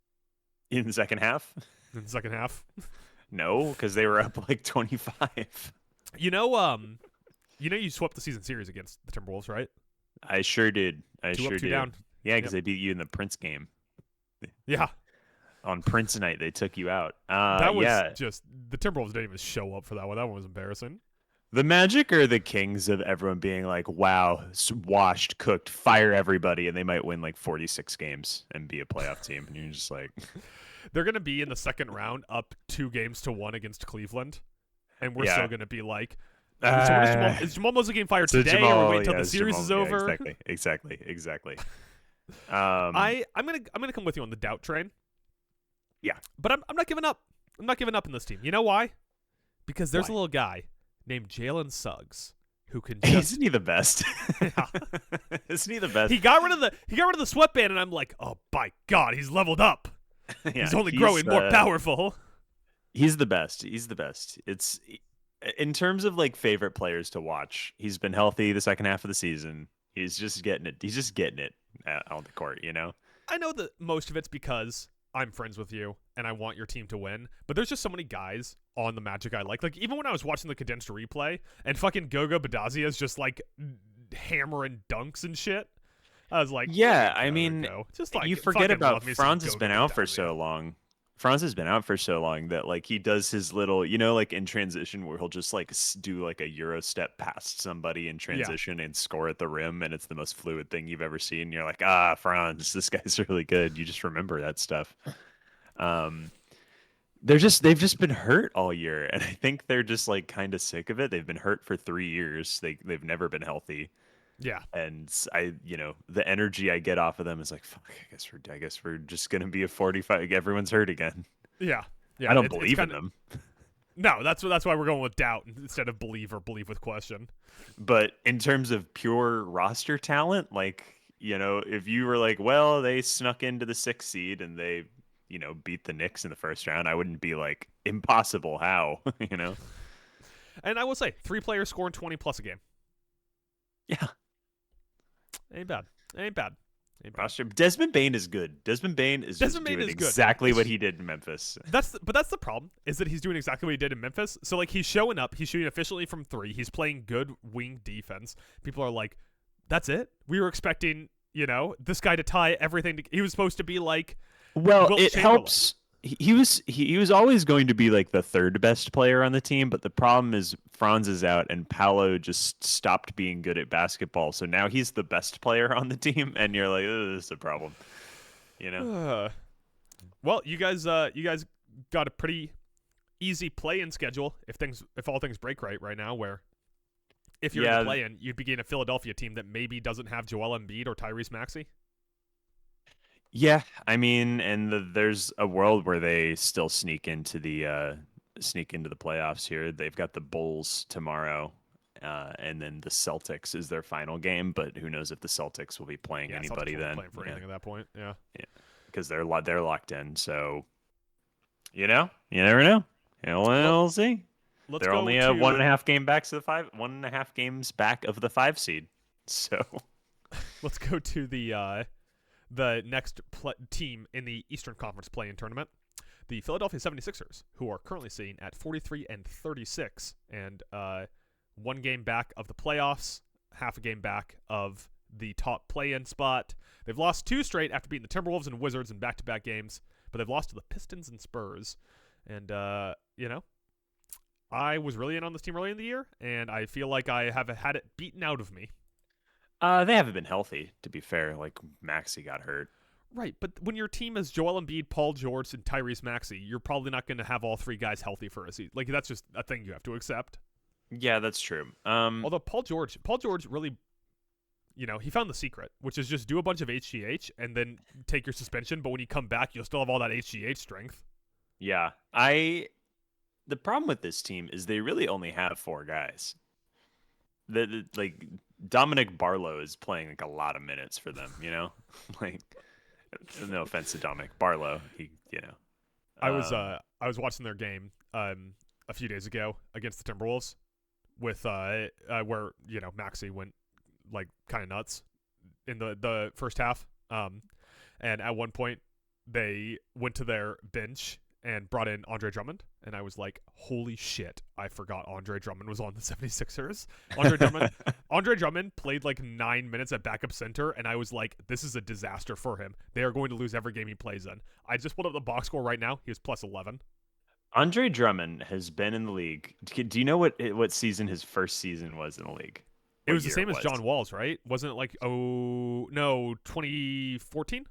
In the second half? In the second half? No, because they were up like 25. You swept the season series against the Timberwolves, right? I sure did. Two up, two down. Yeah, because they beat you in the Prince game. Yeah. On Prince night, they took you out. That was just, the Timberwolves didn't even show up for that one. That one was embarrassing. The Magic are the kings of everyone being like, wow, washed, cooked, fire everybody, and they might win like 46 games and be a playoff team. And you're just like... They're going to be in the second round up 2-1 against Cleveland, and we're still going to be like, is Jamal Mosley getting fired today, or wait until the series is over? Exactly. I'm gonna come with you on the doubt train. Yeah, but I'm not giving up. I'm not giving up in this team. You know why? Because there's a little guy named Jalen Suggs who can. Isn't he the best? Yeah. Isn't he the best? He got rid of the sweatband, and I'm like, oh my god, he's leveled up. Yeah, he's only growing more powerful. He's the best. It's in terms of like favorite players to watch. He's been healthy the second half of the season. He's just getting it on the court. I know that most of it's because I'm friends with you and I want your team to win. But there's just so many guys on the Magic I like. Like even when I was watching the condensed replay and fucking Goga Bitadze is just like hammering dunks and shit. I was like, yeah, I mean, just like you forget about Franz has been out for so long. Franz has been out for so long that like he does his little, like in transition where he'll just like do like a Euro step past somebody in transition and score at the rim, and it's the most fluid thing you've ever seen. You're like, Franz, this guy's really good. You just remember that stuff. They've just been hurt all year, and I think they're just like kind of sick of it. They've been hurt for 3 years. They've never been healthy. Yeah. And the energy I get off of them is like, fuck, I guess we're just going to be a 45. Everyone's hurt again. Yeah. I don't believe in them. No, that's why we're going with doubt instead of believe with question. But in terms of pure roster talent, like, if you were like, well, they snuck into the 6th seed and they, beat the Knicks in the first round, I wouldn't be like, impossible, how, And I will say, 3 players scoring 20 plus a game. Yeah. Ain't bad. Roster. Desmond Bane is good. Desmond Bane is doing exactly what he did in Memphis. That's the problem, is that he's doing exactly what he did in Memphis. So like he's showing up, he's shooting efficiently from 3, he's playing good wing defense. People are like, that's it? We were expecting, this guy to tie everything. He was supposed to be like, well, it helps. He was always going to be like the 3rd best player on the team, but the problem is Franz is out and Paolo just stopped being good at basketball. So now he's the best player on the team, and you're like, this is a problem. Well, you guys got a pretty easy play-in schedule if all things break right now. Where if you're in the play-in, you'd be getting a Philadelphia team that maybe doesn't have Joel Embiid or Tyrese Maxey. Yeah, I mean, and there's a world where they still sneak into the playoffs here. They've got the Bulls tomorrow, and then the Celtics is their final game. But who knows if the Celtics will be playing anybody then? Playing for anything at that point, yeah, because they're locked in. So, you never know. We'll see. They're only 1.5 game back to the 5, 1.5 games back of the 5 seed. So, let's go to the next team in the Eastern Conference play-in tournament, the Philadelphia 76ers, who are currently sitting at 43-36 and 1 game back of the playoffs. half a game back of the top play-in spot. They've lost 2 straight after beating the Timberwolves and Wizards in back-to-back games, but they've lost to the Pistons and Spurs. And, I was really in on this team early in the year, and I feel like I have had it beaten out of me. They haven't been healthy, to be fair. Like, Maxey got hurt. Right, but when your team is Joel Embiid, Paul George, and Tyrese Maxey, you're probably not going to have all 3 guys healthy for a season. Like, that's just a thing you have to accept. Yeah, that's true. Although Paul George really, he found the secret, which is just do a bunch of HGH and then take your suspension, but when you come back, you'll still have all that HGH strength. Yeah, the problem with this team is they really only have 4 guys. Like Dominic Barlow is playing like a lot of minutes for them, like no offense to Dominic Barlow, I was watching their game a few days ago against the Timberwolves with where Maxey went like kind of nuts in the first half, and at one point they went to their bench and brought in Andre Drummond, and I was like, holy shit, I forgot Andre Drummond was on the 76ers. Andre Drummond played like 9 minutes at backup center, and I was like, this is a disaster for him. They are going to lose every game he plays in. I just pulled up the box score right now. He was plus 11. Andre Drummond has been in the league. Do you know what season his first season was in the league? It was the same as John Wall's, right? Wasn't it like, 2014?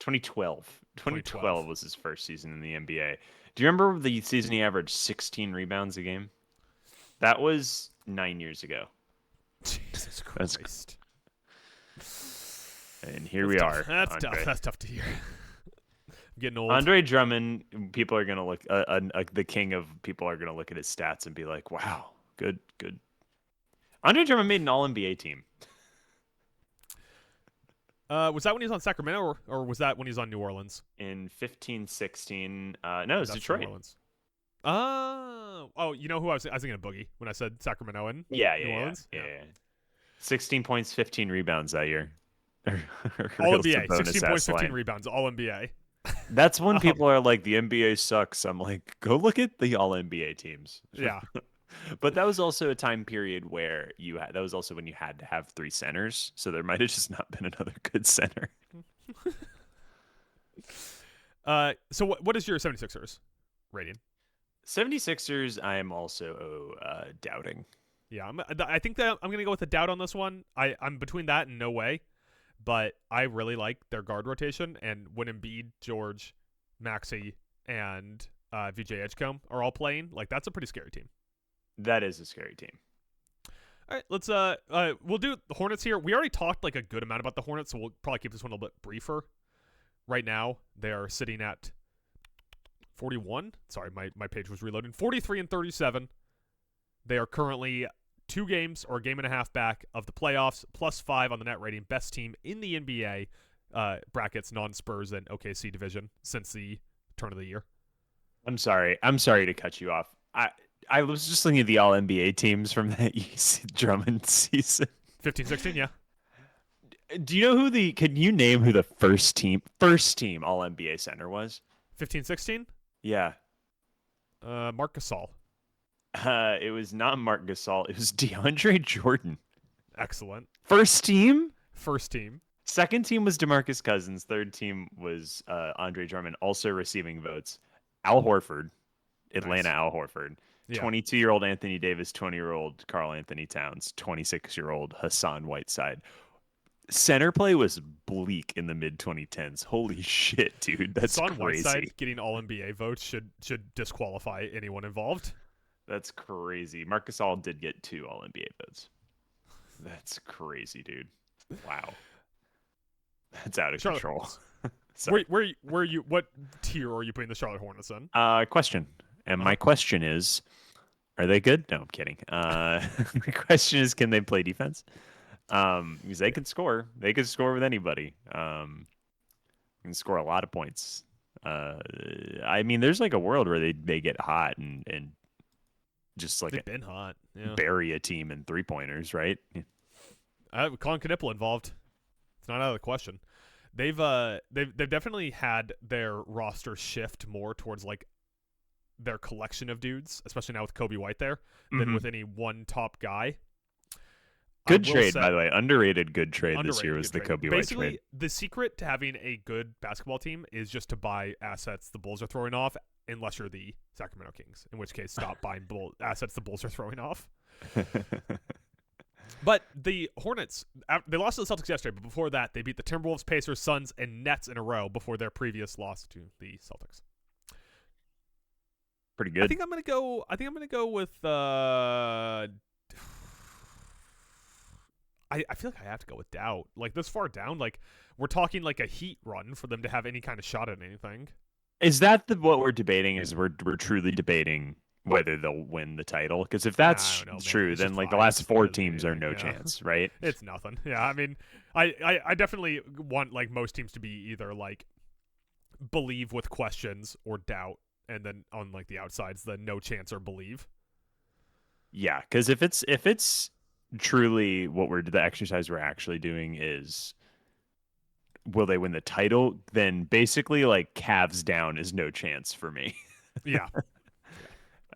2012. 2012 was his first season in the NBA. Do you remember the season he averaged 16 rebounds a game? That was 9 years ago. Jesus Christ. And here we are. That's tough. That's tough to hear. I'm getting old. Andre Drummond, people are going to look, the king of people are going to look at his stats and be like, wow, good. Andre Drummond made an All-NBA team. Was that when he was on Sacramento, or was that when he was on New Orleans? In 15-16. No, it was Detroit. New Orleans. You know who I was thinking of Boogie when I said Sacramento and New Orleans? Yeah. 16 points, 15 rebounds that year. All NBA. 16 points, 15 rebounds. All NBA. That's when people are like, the NBA sucks. I'm like, go look at the All NBA teams. Yeah. But that was also a time period where that was also when you had to have 3 centers. So there might have just not been another good center. So what is your 76ers rating? 76ers, I am also doubting. Yeah, I think that I'm going to go with a doubt on this one. I'm between that and no way. But I really like their guard rotation. And when Embiid, George, Maxey, and VJ Edgecombe are all playing, like that's a pretty scary team. That is a scary team. All right, let's we'll do the Hornets here. We already talked like a good amount about the Hornets, so we'll probably keep this one a little bit briefer. Right now, they are sitting at 41. Sorry, my page was reloading. 43-37. They are currently 2 games or a game and a half back of the playoffs, +5 on the net rating, best team in the NBA brackets, non-Spurs and OKC division since the turn of the year. I'm sorry to cut you off. I was just looking at the All-NBA teams from that Drummond season. 15-16, yeah. Do you know can you name who the first team All-NBA center was? 15-16? Yeah. Marc Gasol. It was not Marc Gasol. It was DeAndre Jordan. Excellent. First team? First team. Second team was DeMarcus Cousins. Third team was Andre Drummond, also receiving votes. Al Horford. Atlanta Al Horford. Yeah. 22-year-old Anthony Davis, 20-year-old Karl Anthony Towns, 26-year-old Hassan Whiteside. Center play was bleak in the mid-2010s. Holy shit, dude. That's Hassan crazy. Whiteside getting All-NBA votes should disqualify anyone involved. That's crazy. Marc Gasol did get 2 All-NBA votes. That's crazy, dude. Wow. That's out of control. What tier are you putting the Charlotte Hornets in? Question. And my question is, are they good? No, I'm kidding. The question is, can they play defense? Because they can score. They can score with anybody. Can score a lot of points. I mean, there's like a world where they get hot and just like they've been hot. Yeah. Bury a team in 3-pointers, right? Colin Knippel involved. It's not out of the question. They've definitely had their roster shift more towards like their collection of dudes, especially now with Kobe White there, than with any one top guy. Good trade, by the way. Underrated good trade this year was the Kobe White Basically, trade. the secret to having a good basketball team is just to buy assets the Bulls are throwing off, unless you're the Sacramento Kings, in which case stop buying assets the Bulls are throwing off. But the Hornets, they lost to the Celtics yesterday, but before that, they beat the Timberwolves, Pacers, Suns, and Nets in a row before their previous loss to the Celtics. Pretty good. I think I'm gonna go with. I feel like I have to go with doubt. Like this far down, like we're talking like a Heat run for them to have any kind of shot at anything. Is that what we're debating? Is we're truly debating whether they'll win the title? Because if that's true, then like the last 4 teams are no chance, right? It's nothing. Yeah, I mean, I definitely want like most teams to be either like believe with questions or doubt, and then on like the outsides, the no chance or believe. Yeah, because if it's truly the exercise we're actually doing is will they win the title, then basically like Cavs down is no chance for me. Yeah.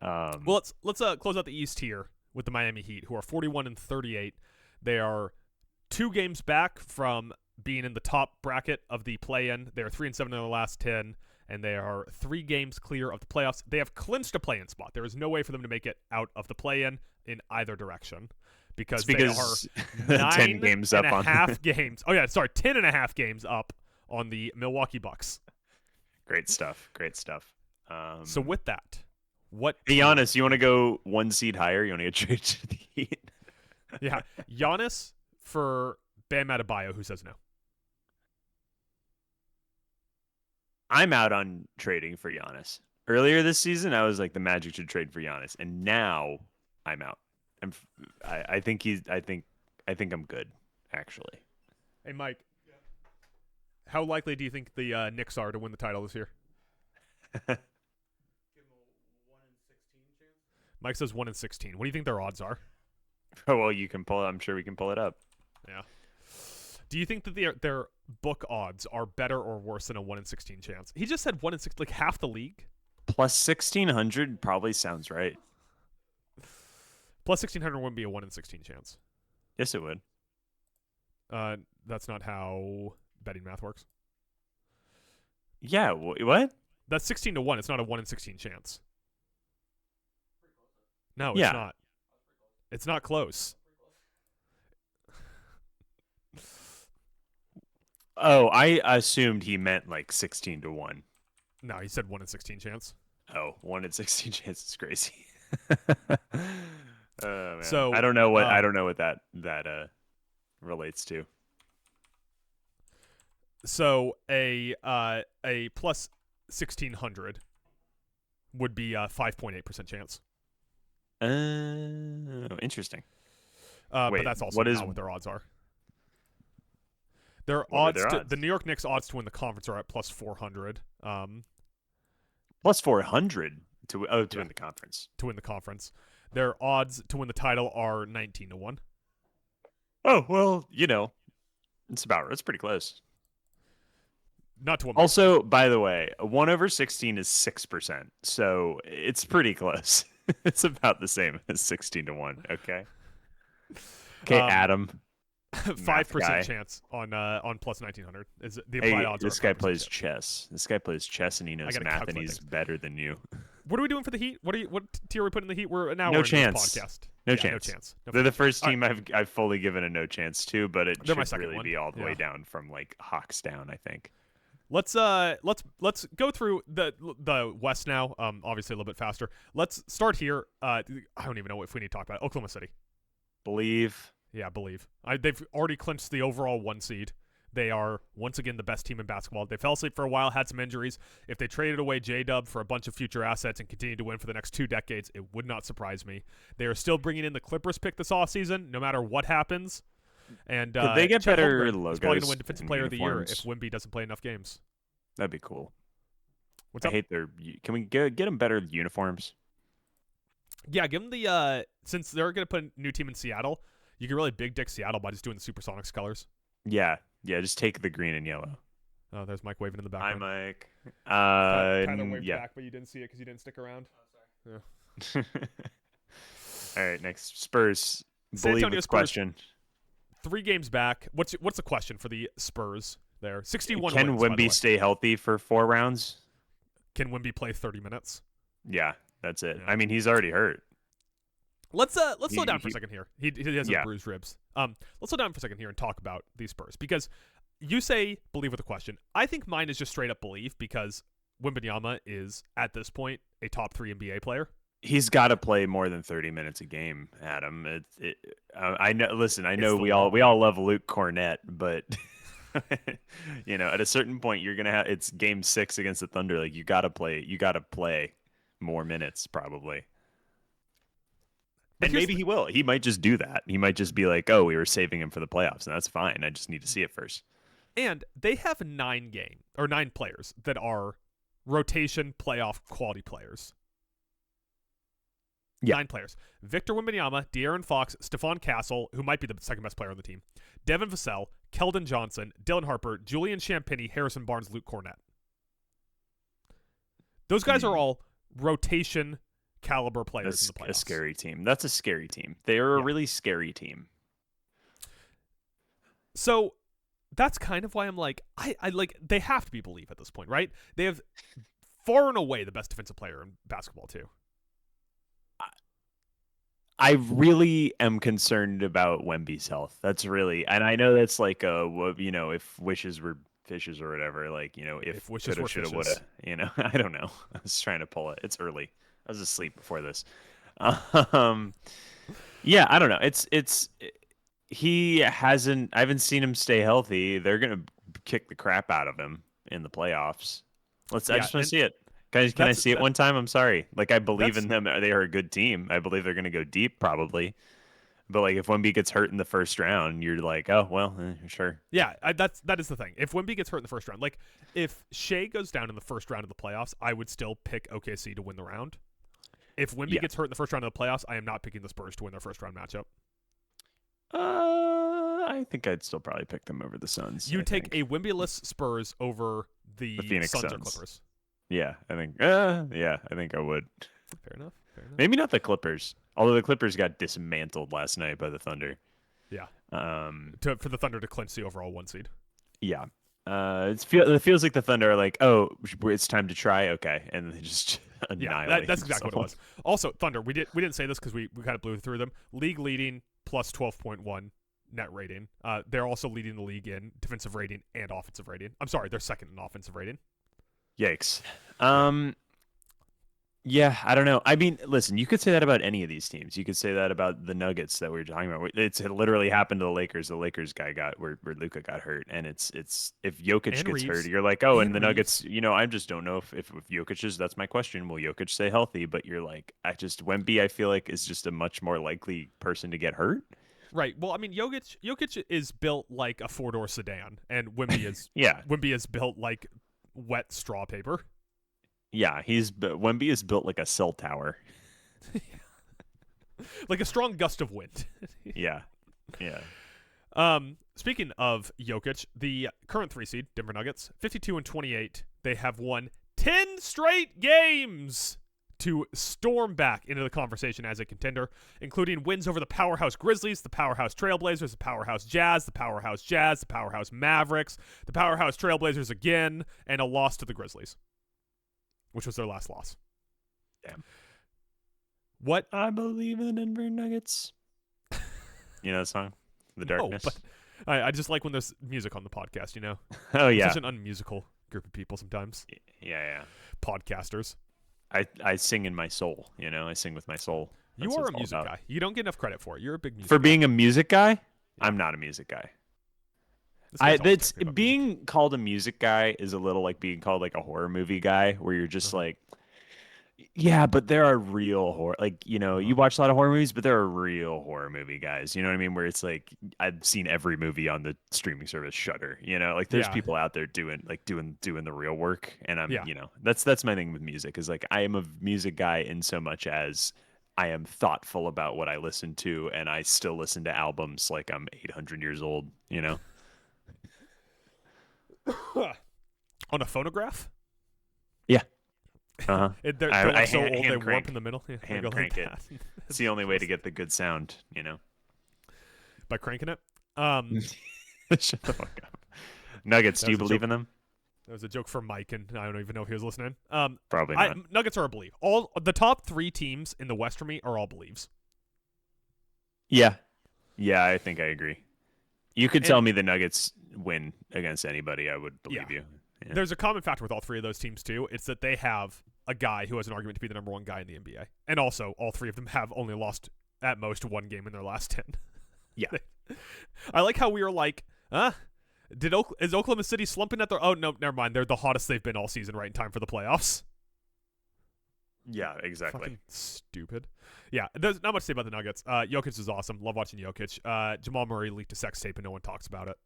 Well, let's close out the East here with the Miami Heat, who are 41-38. They are 2 games back from being in the top bracket of the play-in. They are 3-7 in their last 10, and they are 3 games clear of the playoffs. They have clinched a play-in spot. There is no way for them to make it out of the play-in either direction. Because they are 10 games up on half games. Oh yeah, sorry, 10.5 games up on the Milwaukee Bucks. Great stuff. So with that, hey, Giannis, you want to go 1 seed higher? You want to get traded to the Heat? Yeah, Giannis for Bam Adebayo, who says no. I'm out on trading for Giannis. Earlier this season, I was like the Magic should trade for Giannis, and now I'm out. I think I'm good, actually. Hey, Mike. Yeah. How likely do you think the Knicks are to win the title this year? Give them a 1 in 16 chance. Mike says 1 in 16. What do you think their odds are? Oh well, you can pull. I'm sure we can pull it up. Yeah. Do you think that their book odds are better or worse than a 1 in 16 chance? He just said 1 in 16, like half the league. Plus 1,600 probably sounds right. Plus 1,600 wouldn't be a 1 in 16 chance. Yes, it would. That's not how betting math works. Yeah, what? That's 16 to 1. It's not a 1 in 16 chance. No, it's not. It's not close. Oh, I assumed he meant like 16 to 1. No, he said 1 in 16 chance. Oh, 1 in 16 chance is crazy. Man. So I don't know what that relates to. So a plus 1,600 would be a 5.8% chance. Interesting. Wait, but that's also not what their odds are. Their odds, the New York Knicks odds to win the conference are at plus 400. Plus 400 to win the conference. To win the conference. Their odds to win the title are 19 to 1. Oh, well, it's pretty close. Not to 1. Also, by the way, 1 over 16 is 6%. So it's pretty close. It's about the same as 16 to 1. Okay. Okay, Adam. 5% chance on plus 1,900 is the applied odds. This guy plays chess. This guy plays chess and he knows math and he's better than you. What are we doing for the Heat? What tier are we putting in the Heat? We're now no in chance. This podcast. No chance. They're the first team I've fully given a no chance to, but it should really be all the way down from like Hawks down, I think. Let's go through the West now. Obviously a little bit faster. Let's start here. I don't even know if we need to talk about it. Oklahoma City. Believe. Yeah, believe. They've already clinched the overall 1 seed. They are, once again, the best team in basketball. They fell asleep for a while, had some injuries. If they traded away J-Dub for a bunch of future assets and continued to win for the next 2 decades, it would not surprise me. They are still bringing in the Clippers pick this offseason, no matter what happens. And could they get better logos? He's probably going to win Defensive Player of the Year if Wemby doesn't play enough games. That'd be cool. What's up? I hate Can we get them better uniforms? Yeah, give them the since they're going to put a new team in Seattle, you can really big dick Seattle by just doing the Supersonics colors. Yeah, just take the green and yellow. Oh, there's Mike waving in the background. Hi, Mike. Tyler waved back, but you didn't see it because you didn't stick around. Oh, sorry. Yeah. All right, next Spurs. San Believe Antonio this Spurs. question. 3 games back. What's the question for the Spurs there? 61 Can wins, by the way. Wemby stay healthy for 4 rounds? Can Wemby play 30 minutes? Yeah, that's it. Yeah. I mean, he's already hurt. Let's slow down for a second here. He has Yeah. bruised ribs. Let's slow down for a second here and talk about these Spurs, because you say believe with a question. I think mine is just straight up believe, because Wembanyama is at this point a top 3 NBA player. He's got to play more than 30 minutes a game, Adam. I know. Listen, I know we all love Luke Cornett, but at a certain point, you're gonna have. It's Game 6 against the Thunder. Like you got to play. You got to play more minutes, probably. And maybe he will. He might just do that. He might just be like, "Oh, we were saving him for the playoffs, and that's fine. I just need to see it first." And they have 9 players that are rotation playoff quality players. Yeah. 9 players. Victor Wembanyama, De'Aaron Fox, Stephon Castle, who might be the second best player on the team, Devin Vassell, Keldon Johnson, Dylan Harper, Julian Champagnie, Harrison Barnes, Luke Cornett. Those guys are all rotation caliber players in the playoffs. A scary team. That's a scary team. They are a really scary team. So that's kind of why I'm like, I like, they have to be believed at this point, right? They have far and away the best defensive player in basketball too. I really am concerned about Wemby's health. That's really, and I know that's like if wishes were fishes or whatever, like, if wishes coulda, were shoulda, fishes. woulda, I don't know. I was trying to pull it. It's early. I was asleep before this. Yeah, I don't know. I haven't seen him stay healthy. They're going to kick the crap out of him in the playoffs. I just want to see it. Can I see it one time? I'm sorry. Like, I believe in them. They are a good team. I believe they're going to go deep, probably. But like, if Wemby gets hurt in the first round, you're like, oh well, sure. Yeah, that is the thing. If Wemby gets hurt in the first round, like if Shea goes down in the first round of the playoffs, I would still pick OKC to win the round. If Wemby gets hurt in the first round of the playoffs, I am not picking the Spurs to win their first round matchup. I think I'd still probably pick them over the Suns. You take a Wemby-less Spurs over the Phoenix Suns or Suns. Clippers. Yeah, I think. I think I would. Fair enough. Maybe not the Clippers. Although the Clippers got dismantled last night by the Thunder. Yeah. For the Thunder to clinch the overall 1 seed. Yeah. It feels like the Thunder are like, oh, it's time to try. Okay, and they just annihilate. That's exactly what it was. Also, Thunder. We didn't say this because we kind of blew through them. League leading plus 12.1 net rating. They're also leading the league in defensive rating and offensive rating. I'm sorry, they're second in offensive rating. Yikes. Yeah, I don't know. I mean, listen, you could say that about any of these teams. You could say that about the Nuggets that we were talking about. It literally happened to the Lakers. The Lakers guy got where Luka got hurt, and it's if Jokic And gets Reeves. hurt, you're like, oh, and the Reeves. Nuggets. I just don't know if Jokic is. That's my question. Will Jokic stay healthy? But you're like, Wemby, I feel like is just a much more likely person to get hurt. Right. Well, I mean, Jokic is built like a 4-door sedan, and Wemby is Wemby is built like wet straw paper. Yeah, Wemby is built like a cell tower. Like a strong gust of wind. Yeah. Speaking of Jokic, the current 3 seed, Denver Nuggets, 52-28. They have won 10 straight games to storm back into the conversation as a contender, including wins over the powerhouse Grizzlies, the powerhouse Trailblazers, the powerhouse Jazz, the powerhouse Jazz, the powerhouse Mavericks, the powerhouse Trailblazers again, and a loss to the Grizzlies, which was their last loss. Damn. What? I believe in the Denver Nuggets. You know that song? The Darkness? No, but I just like when there's music on the podcast, you know? Oh, yeah. Such an unmusical group of people sometimes. Yeah. Podcasters. I sing in my soul, I sing with my soul. You are a music guy. You don't get enough credit for it. You're a big music For guy. being a music guy? I'm not a music guy. This guy's Being called a music guy is a little like being called like a horror movie guy, where you're just like, yeah, but there are real horror, like, you watch a lot of horror movies, but there are real horror movie guys, you know what I mean? Where it's like, I've seen every movie on the streaming service Shudder, like there's people out there doing the real work. And I'm, that's my thing with music is like, I am a music guy in so much as I am thoughtful about what I listen to. And I still listen to albums like I'm 800 years old, On a phonograph? Yeah. Uh-huh. They're so old they crank. warp in the middle. Yeah, hand crank it. It's the only way to get the good sound, By cranking it. Shut the fuck up. Nuggets, do you believe in them? That was a joke for Mike, and I don't even know if he was listening. Probably not. Nuggets are a believe. All the top 3 teams in the West for me are all believes. Yeah. Yeah, I think I agree. You could tell me the Nuggets win against anybody, I would believe you. Yeah. There's a common factor with all 3 of those teams, too. It's that they have a guy who has an argument to be the number 1 guy in the NBA. And also, all 3 of them have only lost, at most, 1 game in their last 10. Yeah. I like how we were like, is Oklahoma City slumping at their... Oh, no, never mind. They're the hottest they've been all season right in time for the playoffs. Yeah, exactly. Fucking stupid. Yeah, there's not much to say about the Nuggets. Jokic is awesome. Love watching Jokic. Jamal Murray leaked a sex tape and no one talks about it.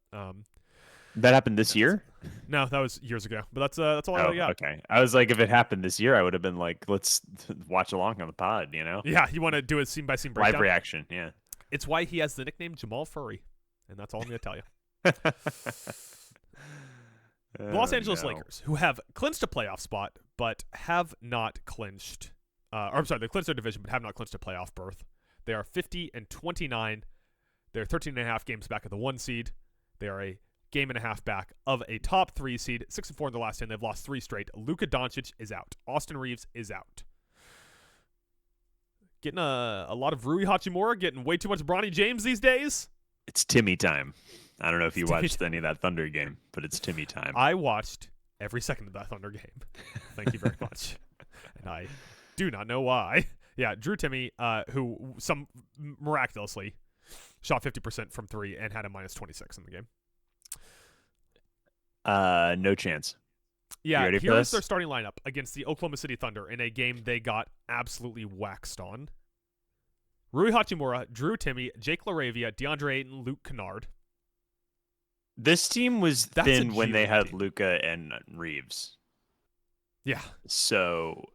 That happened this year? No, that was years ago. But that's all I got. Okay. I was like, if it happened this year, I would have been like, let's watch along on the pod, you know? Yeah, you want to do a scene by scene breakdown? Live reaction, yeah. It's why he has the nickname Jamal Furry, and that's all I'm going to tell you. The Los Angeles Lakers, who have clinched a playoff spot, but have not clinched. They clinched their division, but have not clinched a playoff berth. They are 50-29. They're 13.5 games back of the 1 seed. They are a game and a half back of a top 3 seed. 6-4 in the last 10. They've lost 3 straight. Luka Doncic is out. Austin Reeves is out. Getting a lot of Rui Hachimura, getting way too much Bronny James these days. It's Timmy time. I don't know if you watched any of that Thunder game, but it's Timmy time. I watched every second of that Thunder game. Thank you very much. And I do not know why. Yeah, Drew Timmy, who miraculously shot 50% from 3 and had a minus 26 in the game. No chance. Yeah, here's their starting lineup against the Oklahoma City Thunder in a game they got absolutely waxed on. Rui Hachimura, Drew Timmy, Jake LaRavia, DeAndre Ayton, Luke Kennard. This team was thin when they had Luka and Reeves. Yeah. So,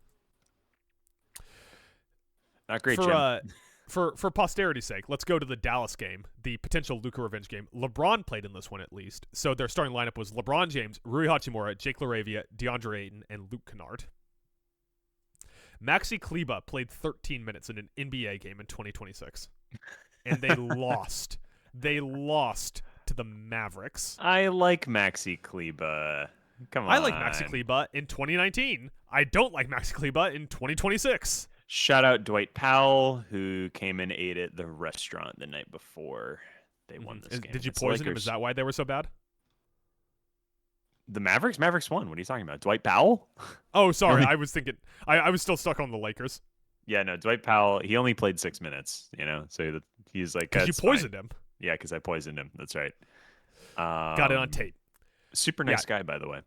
not great, Jim. For posterity's sake, let's go to the Dallas game, the potential Luka revenge game. LeBron played in this one at least. So their starting lineup was LeBron James, Rui Hachimura, Jake LaRavia, DeAndre Ayton, and Luke Kennard. Maxi Kleber played 13 minutes in an NBA game in 2026. And they lost. They lost to the Mavericks. I like Maxi Kleber. Come on. I like Maxi Kleber in 2019. I don't like Maxi Kleber in 2026. Shout out Dwight Powell, who came and ate at the restaurant the night before they won this game. Did you poison him? Is that why they were so bad? The Mavericks? Mavericks won. What are you talking about? Dwight Powell? Oh, sorry. I was thinking. I was still stuck on the Lakers. Yeah, no. Dwight Powell, he only played 6 minutes, so he's like... Because you poisoned him. Yeah, because I poisoned him. That's right. Got it on tape. Super nice guy, by the way.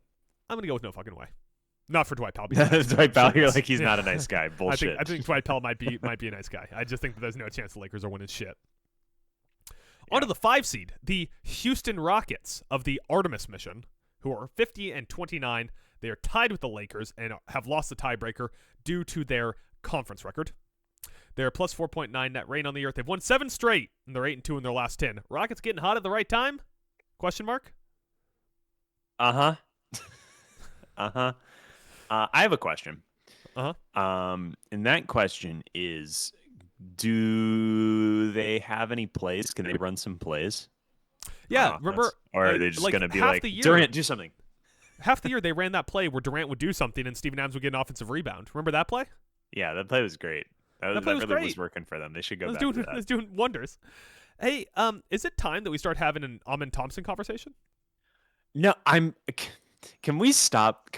I'm going to go with no fucking way. Not for Dwight Powell. Dwight Powell, you're like, he's not a nice guy. Bullshit. I think Dwight Powell might be a nice guy. I just think that there's no chance the Lakers are winning shit. Yeah. On to the 5 seed, the Houston Rockets of the Artemis mission, who are 50-29. They are tied with the Lakers and have lost the tiebreaker due to their conference record. They're plus 4.9 net rain on the earth. They've won 7 straight, and they're 8-2 in their last 10. Rockets getting hot at the right time? Question mark? Uh-huh. Uh-huh. I have a question. Uh-huh. And that question is, do they have any plays? Can they run some plays? Yeah, remember? Or are they just going to be like, Durant, do something? Half the year they ran that play where Durant would do something and Steven Adams would get an offensive rebound. Remember that play? Yeah, that play was great. That really was working for them. They should go back to that. It's doing wonders. Hey, is it time that we start having an Amen Thompson conversation? No, Can we stop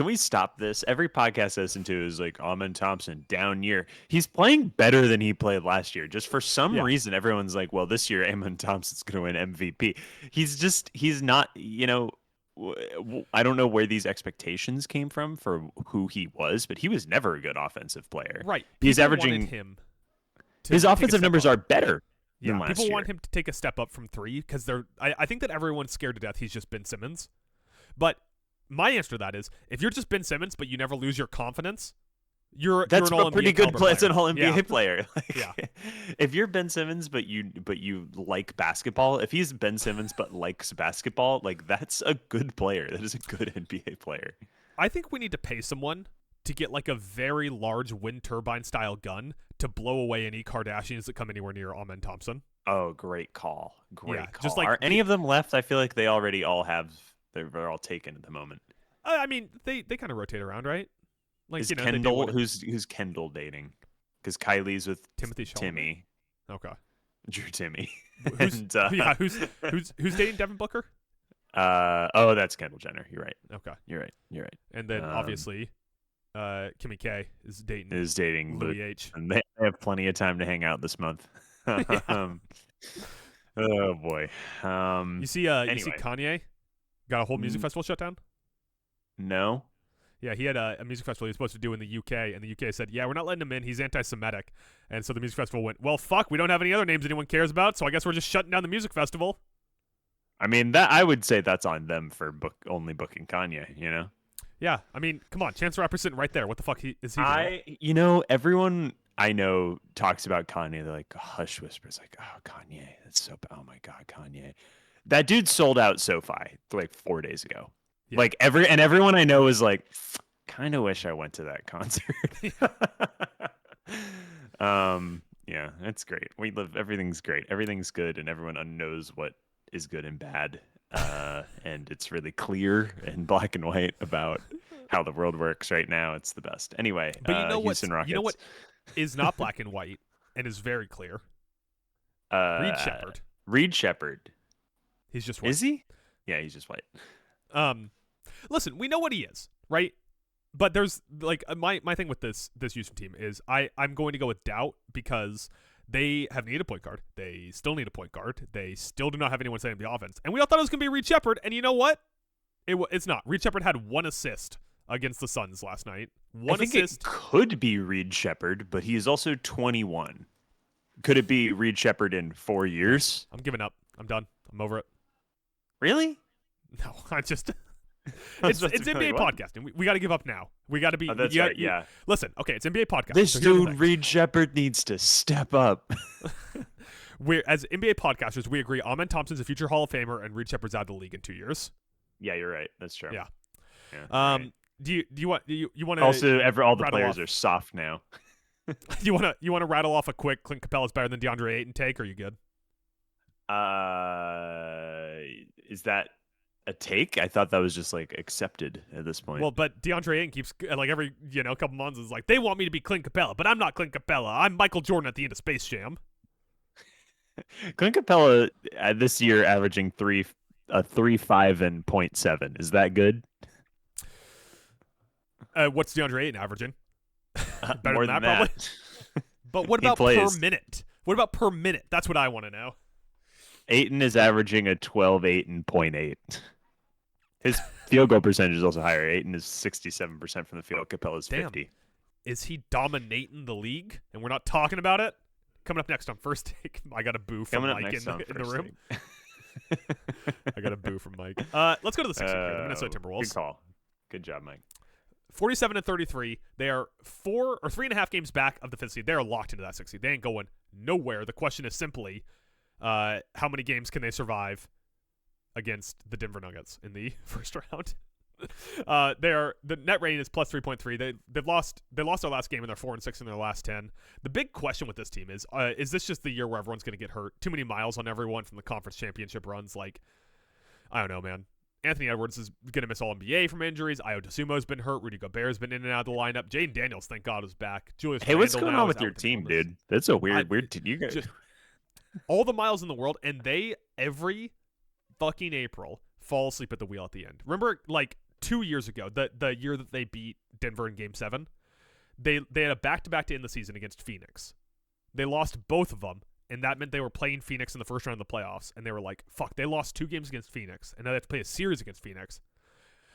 this? Every podcast I listen to is like, Amen Thompson, down year. He's playing better than he played last year. Just for some reason, everyone's like, well, this year Amen Thompson's going to win MVP. He's not, I don't know where these expectations came from for who he was, but he was never a good offensive player. Right. He's averaging him. His offensive numbers are better than last year. People want him to take a step up from 3 because I think that everyone's scared to death he's just Ben Simmons. But my answer to that is, if you're just Ben Simmons but you never lose your confidence, that's a pretty good player. That's an all NBA player. If you're Ben Simmons but you like basketball, if he's Ben Simmons but likes basketball, like that's a good player. That is a good NBA player. I think we need to pay someone to get like a very large wind turbine style gun to blow away any Kardashians that come anywhere near Amen Thompson. Oh, great call. Yeah, Great call. just like Are any of them left? I feel like they already all have. They're all taken at the moment. I mean, they kind of rotate around, right? Like, Is you know, they do Kendall what who's Kendall dating? Because Kylie's with Timothy Chalamet. Timmy, Okay. Drew Timmy, Who's and yeah? Who's dating Devin Booker? oh, that's Kendall Jenner. You're right. Okay. You're right. You're right. And then obviously, Kimmy K is dating Louis H. And they have plenty of time to hang out this month. Oh boy. You see Anyway. Kanye got a whole music festival shut down. No. Yeah, he had a music festival he was supposed to do in the UK, and the UK said, yeah, we're not letting him in. He's anti-Semitic. And so the music festival went, well, fuck, we don't have any other names anyone cares about, so I guess we're just shutting down the music festival. I mean, that I would say that's on them for only booking Kanye, you know? Yeah, I mean, come on. Chance the Rapper's sitting right there. What the fuck is he doing? Everyone I know talks about Kanye. They're like, hush whispers, like, oh, Kanye. That's so bad. Oh, my God, Kanye. That dude sold out SoFi like 4 days ago. Yeah. Like everyone I know is like, kind of wish I went to that concert. Yeah, it's great. Everything's great. Everything's good, and everyone knows what is good and bad. And it's really clear and black and white about how the world works right now. It's the best. Anyway, but you know what? Rockets. You know what is not black and white and is very clear? Reed Shepherd. Reed Shepherd. He's just white. Is he? Yeah, he's just white. Listen, we know what he is, right? But there's like my thing with this Houston team is I'm going to go with doubt because they have needed a point guard. They still need a point guard. They still do not have anyone setting the offense. And we all thought it was going to be Reed Shepherd. And you know what? It's not. Reed Shepherd had 1 assist against the Suns last night. I think it could be Reed Shepherd, but he is also 21. Could it be Reed Shepherd in 4 years? I'm giving up. I'm done. I'm over it. Really? No, I just... it's NBA podcasting. We got to give up now. We got to be. Oh, that's right. Yeah. Listen, okay, it's NBA podcasting. This dude, Reed Shepherd, needs to step up. As NBA podcasters, we agree. Amen Thompson's a future Hall of Famer, and Reed Shepherd's out of the league in 2 years. Yeah, you're right. That's true. Yeah. Right. Do you want to also all the players are soft now. you want to rattle off a quick Clint Capella's better than DeAndre Ayton take? Or are you good? Is that a take? I thought that was just like accepted at this point. Well, but DeAndre Ayton keeps like every couple months is like they want me to be Clint Capella, but I'm not Clint Capella. I'm Michael Jordan at the end of Space Jam. Clint Capella this year averaging 3.5 and 0.7. Is that good? What's DeAndre Ayton averaging? Better more than that, probably. But what about per minute? What about per minute? That's what I want to know. Ayton is averaging a 12, 8, and 0.8. His field goal percentage is also higher. Ayton is 67% from the field. Capella's 50. Is he dominating the league? And we're not talking about it? Coming up next on First Take. I got a boo from Mike in the room. I got a boo from Mike. Let's go to the 6th here, the Minnesota Timberwolves. Good call. Good job, Mike. 47-33. They are 4 or 3.5 games back of the 5th seed. They are locked into that 6th seed. They ain't going nowhere. The question is simply, how many games can they survive against the Denver Nuggets in the first round? The net rating is plus 3.3. They lost their last game and they're 4-6 in their last 10. The big question with this team is this just the year where everyone's going to get hurt? Too many miles on everyone from the conference championship runs. Like, I don't know, man. Anthony Edwards is going to miss all NBA from injuries. Ayo Dosunmo's been hurt. Rudy Gobert's been in and out of the lineup. Jaden Daniels, thank God, is back. Julius Hey, what's Randle going now on with is your out team, illness. dude? That's a weird team. You guys... all the miles in the world, and they every fucking April fall asleep at the wheel at the end. Remember, like 2 years ago, the year that they beat Denver in Game 7, they had a back-to-back to end the season against Phoenix. They lost both of them, and that meant they were playing Phoenix in the first round of the playoffs, and they were like, fuck, they lost 2 games against Phoenix, and now they have to play a series against Phoenix.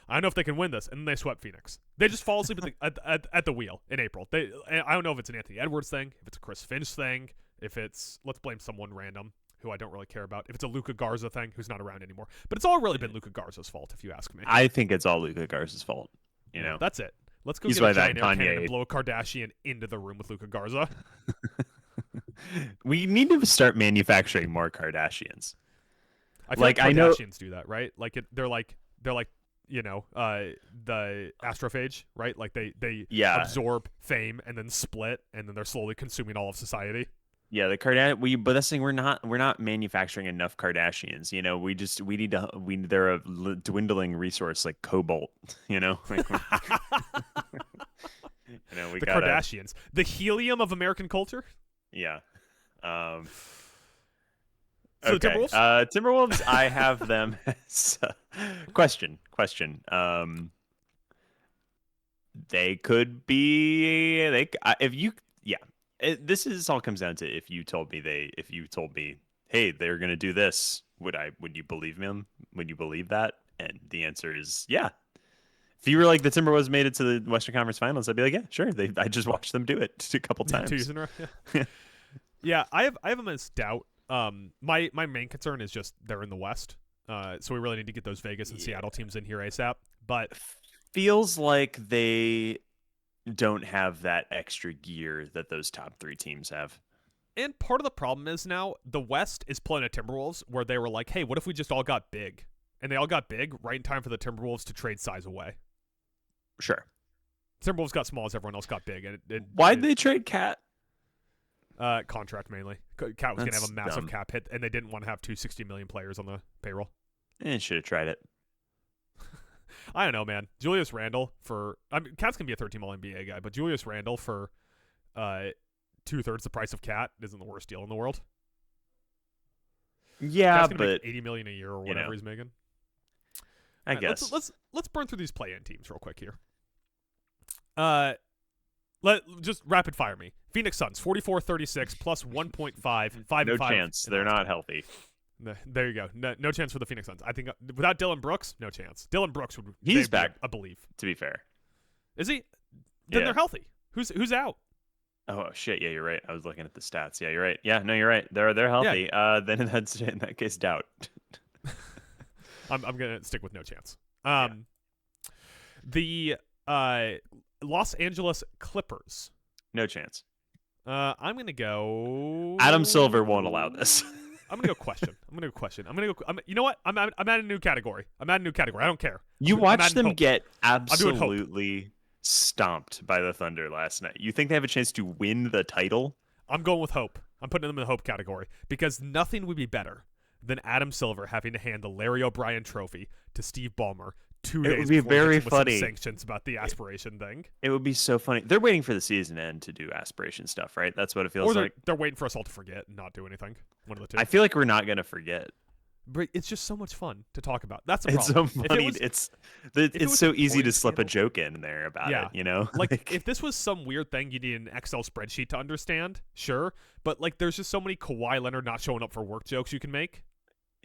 I don't know if they can win this, and then they swept Phoenix. They just fall asleep at the wheel in April. I don't know if it's an Anthony Edwards thing, if it's a Chris Finch thing, if it's, let's blame someone random who I don't really care about, if it's a Luka Garza thing who's not around anymore. But it's all really been Luka Garza's fault, if you ask me. I think it's all Luka Garza's fault. You know, that's it. Let's go get a giant air cannon and blow a Kardashian into the room with Luka Garza. We need to start manufacturing more Kardashians. I feel like Kardashians do that, right? Like they're like the astrophage, right? Like they absorb fame and then split, and then they're slowly consuming all of society. Yeah, the Kardashian. But that's the thing. We're not manufacturing enough Kardashians. They're a dwindling resource like cobalt. Like, we The gotta. Kardashians, the helium of American culture. Yeah. Um. So the Okay. Timberwolves. Timberwolves. I have them. Question. They could be. If you. Yeah. This is all comes down to if you told me, hey, they're gonna do this, would you believe them? Would you believe that? And the answer is yeah. If you were like the Timberwolves made it to the Western Conference Finals, I'd be like, yeah, sure. I just watched them do it a couple Yeah, 2 times. years in a row. Yeah. Yeah, I have them as doubt. My main concern is just they're in the West. So we really need to get those Vegas and Seattle teams in here ASAP. But feels like they don't have that extra gear that those top 3 teams have. And part of the problem is now the West is playing a Timberwolves where they were like, hey, what if we just all got big? And they all got big right in time for the Timberwolves to trade size away. Sure. Timberwolves got small as everyone else got big. And Why'd they trade Cat? Contract mainly. Cat was going to have a massive dumb. cap hit, and they didn't want to have 260 million players on the payroll. Should have tried it. I don't know, man. Julius Randle Cat's going to be a 13 All-NBA guy, but Julius Randle for 2/3 the price of Cat isn't the worst deal in the world. Yeah, Cat's gonna but make $80 million a year or whatever he's making. I guess. Let's burn through these play-in teams real quick here. Just rapid fire me. Phoenix Suns 44-36 plus 1.5, 5 no and 5. chance. They're not healthy. There you go. No chance for the Phoenix Suns. I think without Dylan Brooks, no chance. Dylan Brooks would. He's back, I believe. To be fair, is he? Then they're healthy. Who's out? Oh shit! Yeah, you're right. I was looking at the stats. Yeah, you're right. Yeah, no, you're right. They're healthy. Yeah. Then in that case, doubt. I'm gonna stick with no chance. The Los Angeles Clippers. No chance. I'm gonna go. Adam Silver won't allow this. I'm gonna go question. You know what? I'm adding a new category. I don't care. You watched them hope. get absolutely stomped by the Thunder last night. You think they have a chance to win the title? I'm going with hope. I'm putting them in the hope category because nothing would be better than Adam Silver having to hand the Larry O'Brien trophy to Steve Ballmer 2 days It would be before very he hits him with funny. some sanctions about the aspiration thing. It would be so funny. They're waiting for the season end to do aspiration stuff, right? That's what it feels Or like. they're waiting for us all to forget and not do anything. One of the two. I feel like we're not gonna forget. But it's just so much fun to talk about. That's the It's problem. so funny. It's so easy to slip a joke in there about it, you know? Like if this was some weird thing you need an Excel spreadsheet to understand, sure. But like there's just so many Kawhi Leonard not showing up for work jokes you can make.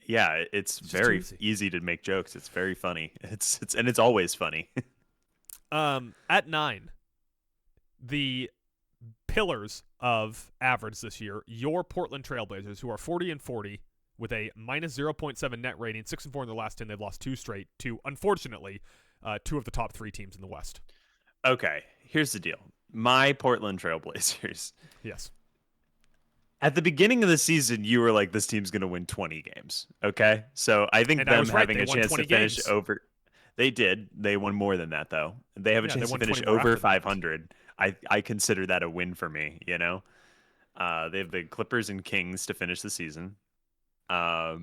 Yeah, it's very easy to make jokes. It's very funny. It's always funny. At 9, the pillars of average this year, your Portland Trailblazers, who are 40-40 with a minus 0.7 net rating, 6-4 in their last 10. They've lost 2 straight to, unfortunately, 2 of the top 3 teams in the West. Okay, here's the deal. My Portland Trailblazers. Yes. At the beginning of the season, you were like, this team's going to win 20 games. Okay? So I think them having a chance to finish over. They did. They won more than that, though. They have a chance to finish over 500. I consider that a win for me, you know? They have the Clippers and Kings to finish the season. No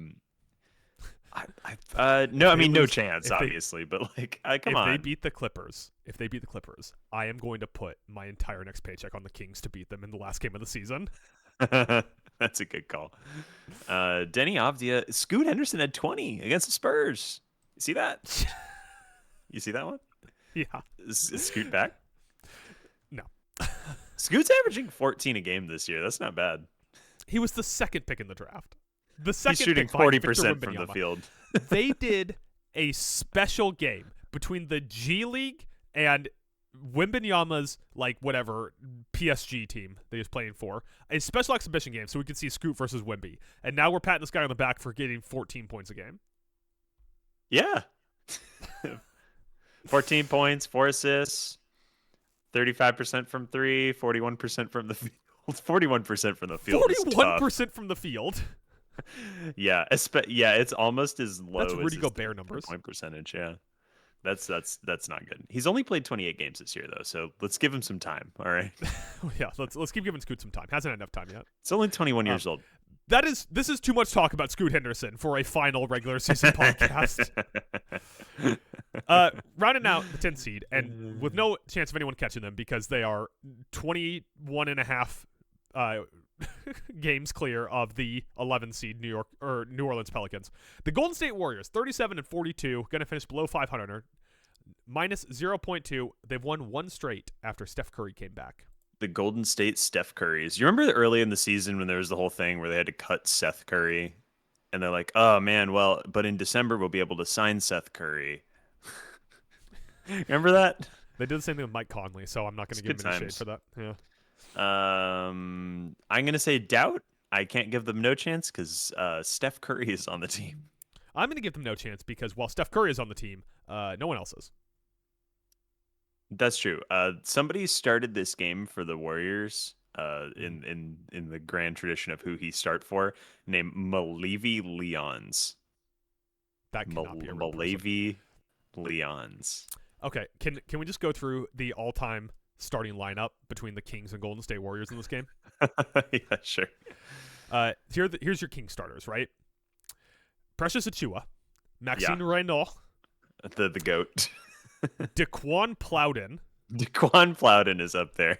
chance, obviously, but like, come on. If they beat the Clippers, I am going to put my entire next paycheck on the Kings to beat them in the last game of the season. That's a good call. Denny Avdia, Scoot Henderson had 20 against the Spurs. You see that? You see that one? Yeah. Is Scoot back? No. Scoot's averaging 14 a game this year. That's not bad. He was the second pick in the draft. The second He's shooting pick 40% from the field. They did a special game between the G League and Wembanyama's PSG team that he was playing for. A special exhibition game so we could see Scoot versus Wemby. And now we're patting this guy on the back for getting 14 points a game. Yeah. 14 points, 4 assists, 35% from 3, 41% from the field. 41% from the field. 41% from the field. Yeah, it's almost as low That's Rudy as Gobert numbers. Point percentage, yeah. That's not good. He's only played 28 games this year though, so let's give him some time. All right. Yeah, let's keep giving Scoot some time. Hasn't had enough time yet. It's only 21 years old. This is too much talk about Scoot Henderson for a final regular season podcast. Rounding out the 10th seed, and with no chance of anyone catching them because they are 21 and a half games clear of the 11th seed New Orleans Pelicans. The Golden State Warriors, 37-42, going to finish below 500, minus 0.2. They've won one straight after Steph Curry came back. The Golden State Steph Currys. You remember early in the season when there was the whole thing where they had to cut Seth Curry, and they're like, "Oh man, well, but in December we'll be able to sign Seth Curry." Remember that? They did the same thing with Mike Conley, so I'm not going to give them any shade for that. Yeah. I'm gonna say doubt. I can't give them no chance because Steph Curry is on the team. I'm gonna give them no chance because while Steph Curry is on the team, no one else is. That's true. Somebody started this game for the Warriors. In the grand tradition of who he start for, named Malavi Leons. That cannot be a real person. Malavi Leons. Okay, can we just go through the all-time starting lineup between the Kings and Golden State Warriors in this game? Yeah, sure. Here's your King starters, right? Precious Achiuwa, Maxine Reynaud, the goat, Daquan Plowden. Daquan Plowden is up there.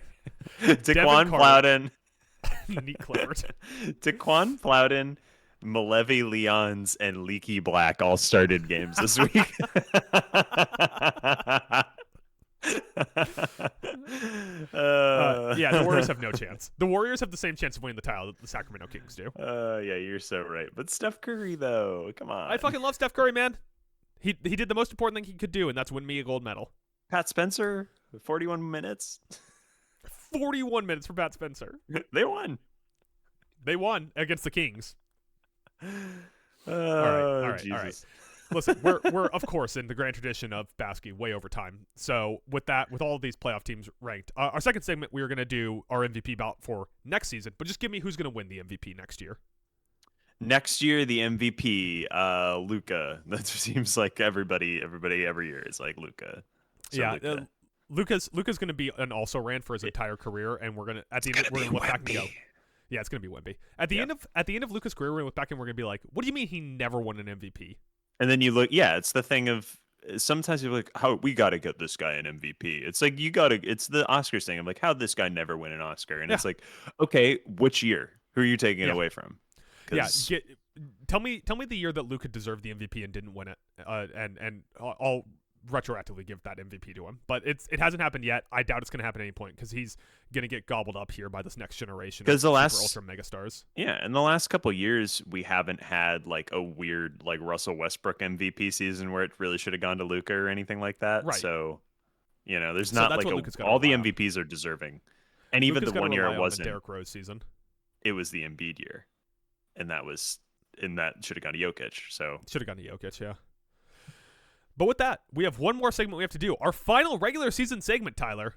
Daquan Plowden, Neat Clifford, Daquan Plowden, Malavi Leons, and Leaky Black all started games this week. Yeah, the Warriors have no chance. The Warriors have the same chance of winning the title that the Sacramento Kings do. Yeah, you're so right. But Steph Curry, though, come on. I fucking love Steph Curry, man. He did the most important thing he could do, and that's win me a gold medal. Pat Spencer, 41 minutes. 41 minutes for Pat Spencer. They won. They won against the Kings. All right. Listen, we're of course in the grand tradition of basket way over time. So with all of these playoff teams ranked, our second segment we are going to do our MVP bout for next season. But just give me who's going to win the MVP next year. Next year, the MVP, Luka. That seems like everybody every year is like Luka. So yeah, Luka's going to be an also ran for his entire career, and we're gonna at the end we're gonna look back and go, yeah, it's gonna be Wemby. At the end of Luka's career, we're gonna look back and we're gonna be like, what do you mean he never won an MVP? And then you look, it's the thing of sometimes you're like, how we got to get this guy an MVP. It's like it's the Oscars thing. I'm like, how'd this guy never win an Oscar? And it's like, okay, which year? Who are you taking it away from? Yeah, tell me the year that Luka deserved the MVP and didn't win it, and I'll retroactively give that MVP to him. But it hasn't happened yet. I doubt it's going to happen at any point because he's going to get gobbled up here by this next generation of super ultra mega stars. Yeah, in the last couple of years, we haven't had like a weird like Russell Westbrook MVP season where it really should have gone to Luka or anything like that. Right. So, there's not like all the MVPs are deserving, and even Luka's the 1 year it wasn't. Derrick Rose season. It was the Embiid year, and that should have gone to Jokic. So should have gone to Jokic, yeah. But with that, we have one more segment we have to do. Our final regular season segment, Tyler.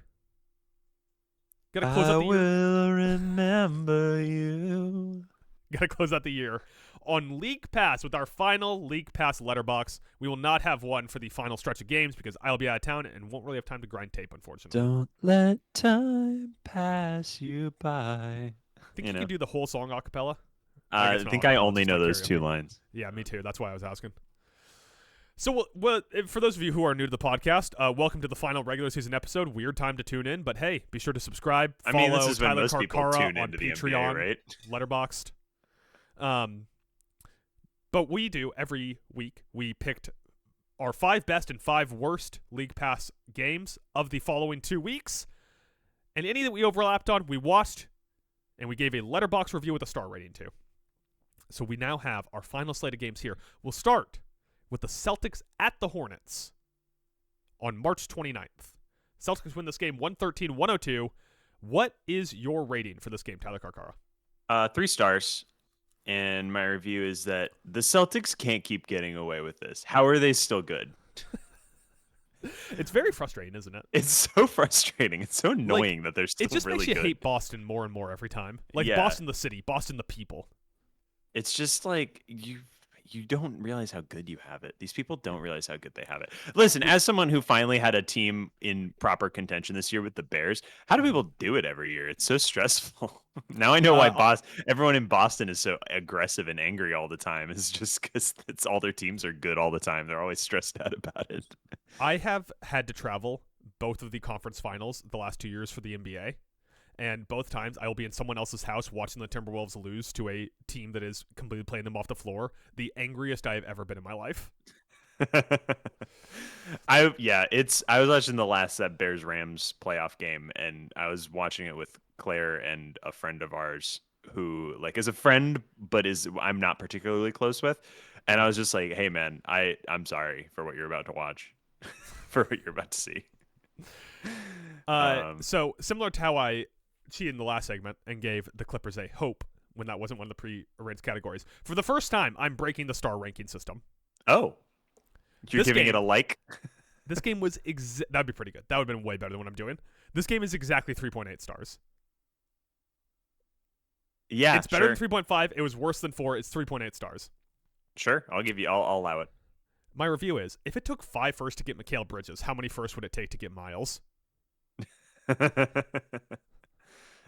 Gotta close out the year. I will remember you. Gotta close out the year on League Pass with our final League Pass letterbox. We will not have one for the final stretch of games because I'll be out of town and won't really have time to grind tape, unfortunately. Don't let time pass you by. Think you can do the whole song a cappella? I think I only know those two lines. Yeah, me too. That's why I was asking. So, for those of you who are new to the podcast, welcome to the final regular season episode. Weird time to tune in, but hey, be sure to subscribe. Follow this is when Tyler most people Carcara tune on into the Patreon, NBA, right? Letterboxd. But we do every week. We picked our 5 best and 5 worst League Pass games of the following 2 weeks, and any that we overlapped on, we watched, and we gave a Letterboxd review with a star rating to. So we now have our final slate of games here. We'll start with the Celtics at the Hornets on March 29th. Celtics win this game 113-102. What is your rating for this game, Tyler Carcara? 3 stars. And my review is that the Celtics can't keep getting away with this. How are they still good? It's very frustrating, isn't it? It's so frustrating. It's so annoying that they're still really good. It just makes you hate Boston more and more every time. Like Boston the city, Boston the people. It's just like you don't realize how good you have it. These people don't realize how good they have it. Listen, as someone who finally had a team in proper contention this year with the Bears, how do people do it every year? It's so stressful. Now I know why everyone in Boston is so aggressive and angry all the time. It's just because it's all their teams are good all the time. They're always stressed out about it. I have had to travel both of the conference finals the last 2 years for the NBA. And both times I will be in someone else's house watching the Timberwolves lose to a team that is completely playing them off the floor. The angriest I have ever been in my life. I was watching the last Bears Rams playoff game, and I was watching it with Claire and a friend of ours who like is a friend but I'm not particularly close with. And I was just like, hey man, I'm sorry for what you're about to watch. For what you're about to see. So similar to how I cheated in the last segment and gave the Clippers a hope when that wasn't one of the pre-arranged categories. For the first time, I'm breaking the star ranking system. Oh. You're giving it a like? This game was that'd be pretty good. That would have been way better than what I'm doing. This game is exactly 3.8 stars. Yeah, it's better than 3.5. It was worse than 4. It's 3.8 stars. Sure, I'll allow it. My review is, if it took 5 firsts to get Mikal Bridges, how many firsts would it take to get Miles?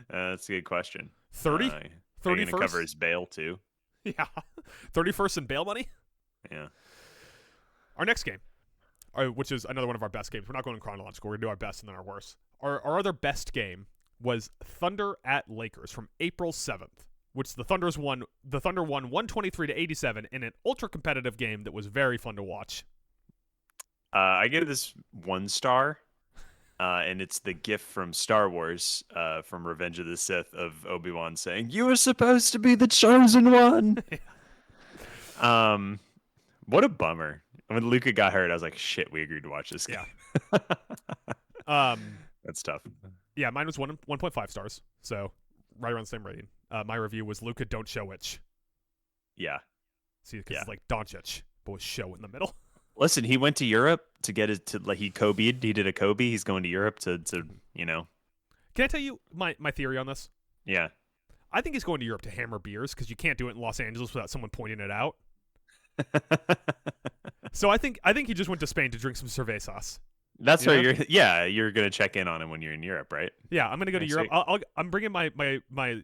That's a good question. 30? 30 first? Cover his bail, too. Yeah. 30 firsts in bail money? Yeah. Our next game, which is another one of our best games. We're not going in chronological. We're going to do our best and then our worst. Our other best game was Thunder at Lakers from April 7th, which the Thunder won 123-87 in an ultra-competitive game that was very fun to watch. I gave this 1 star. And it's the gift from Star Wars, from Revenge of the Sith, of Obi-Wan saying, "You were supposed to be the chosen one." What a bummer. When Luka got hurt, I was like, "Shit, we agreed to watch this game." Yeah. That's tough. Yeah, mine was 1.5 stars, so right around the same rating. My review was Luka don't show it. Yeah. See, because it's like Doncic, but with show in the middle. Listen, he went to Europe to get it to like he Kobe'd. He did a Kobe. He's going to Europe to. Can I tell you my theory on this? Yeah. I think he's going to Europe to hammer beers because you can't do it in Los Angeles without someone pointing it out. So I think he just went to Spain to drink some cervezas. That's where you're gonna check in on him when you're in Europe, right? Yeah, I'm gonna go to Europe. I'm bringing my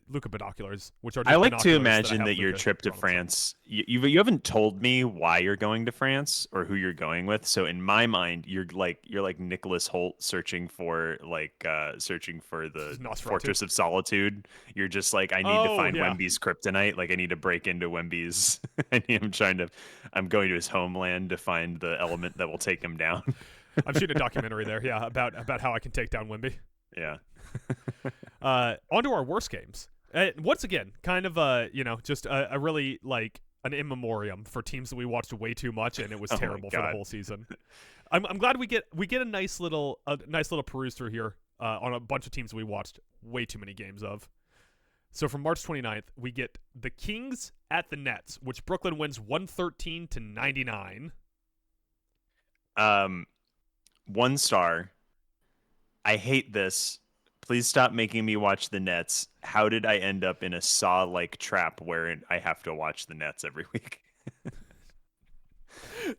Luka binoculars, which are. I like to imagine that your trip to France. You haven't told me why you're going to France or who you're going with. So in my mind, you're like Nicholas Holt searching for the Fortress of Solitude. You're just like, I need to find Wemby's kryptonite. Like I need to break into Wemby's. I'm going to his homeland to find the element that will take him down. I'm shooting a documentary there, about how I can take down Wemby. Yeah. On to our worst games. Once again, kind of just a really like an in memoriam for teams that we watched way too much, and it was terrible for the whole season. I'm glad we get a nice little peruse through here on a bunch of teams that we watched way too many games of. So from March 29th, we get the Kings at the Nets, which Brooklyn wins 113-99. 1 star. I hate this. Please stop making me watch the Nets. How did I end up in a Saw-like trap where I have to watch the Nets every week?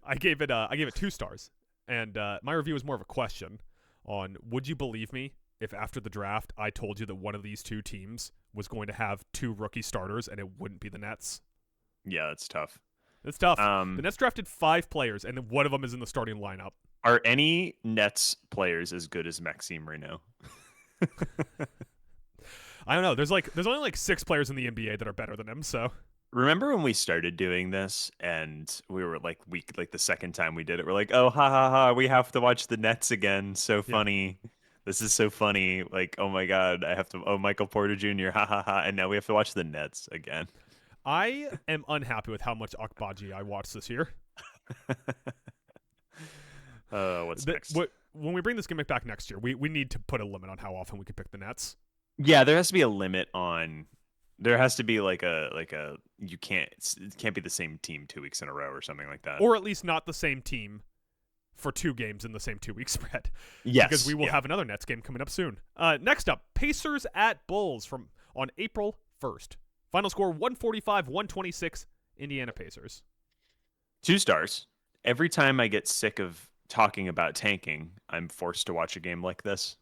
I gave it 2 stars, and my review was more of a question on: would you believe me if after the draft I told you that one of these 2 teams was going to have 2 rookie starters and it wouldn't be the Nets? Yeah, that's tough. It's tough. The Nets drafted 5 players, and one of them is in the starting lineup. Are any Nets players as good as Maxime Reno? I don't know. There's only like 6 players in the NBA that are better than him. So remember when we started doing this, and we were like the second time we did it, we're like, oh ha ha ha, we have to watch the Nets again. So funny. Yeah. This is so funny. Like, oh my god, I have to. Oh, Michael Porter Jr. Ha ha ha. And now we have to watch the Nets again. I am unhappy with how much Akbaji I watched this year. What's next? When we bring this gimmick back next year, we need to put a limit on how often we can pick the Nets. Yeah, there has to be a limit on. There has to be like a it can't be the same team 2 weeks in a row or something like that. Or at least not the same team for 2 games in the same 2 week spread. Yes, because we will have another Nets game coming up soon. Next up, Pacers at Bulls on April 1st. Final score 145-126, Indiana Pacers. 2 stars. Every time I get sick of talking about tanking, I'm forced to watch a game like this.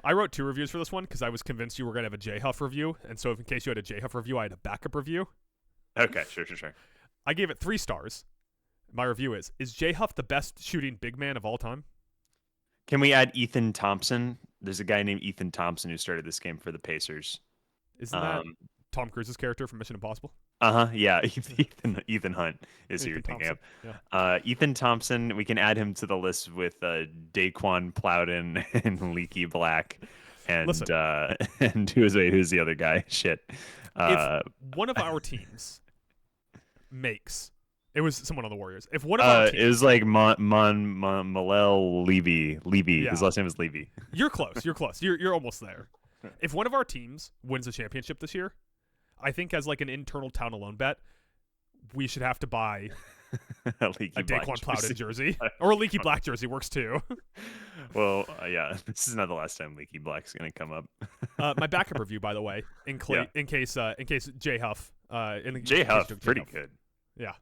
I wrote 2 reviews for this one because I was convinced you were going to have a J-Huff review. And so in case you had a J-Huff review, I had a backup review. Okay, sure. I gave it 3 stars. My review is J-Huff the best shooting big man of all time? Can we add Ethan Thompson? There's a guy named Ethan Thompson who started this game for the Pacers. Isn't that Tom Cruise's character from Mission Impossible? Yeah. Ethan Hunt is who you're thinking of. Yeah. Ethan Thompson, we can add him to the list with Daquan Plowden and Leaky Black. And and who's the other guy? Shit. If one of our teams makes, it was someone on the Warriors. If one of our teams, it was like Malel Levy. Yeah. His last name is Levy. You're close. You're almost there. If one of our teams wins a championship this year, I think as like an internal town alone bet, we should have to buy a Daquan Plowden jersey. Or a Leaky Black jersey works too. Well, yeah, this is not the last time Leaky Black's going to come up. My backup review, by the way, in case J Huff, J Huff, pretty good. Yeah,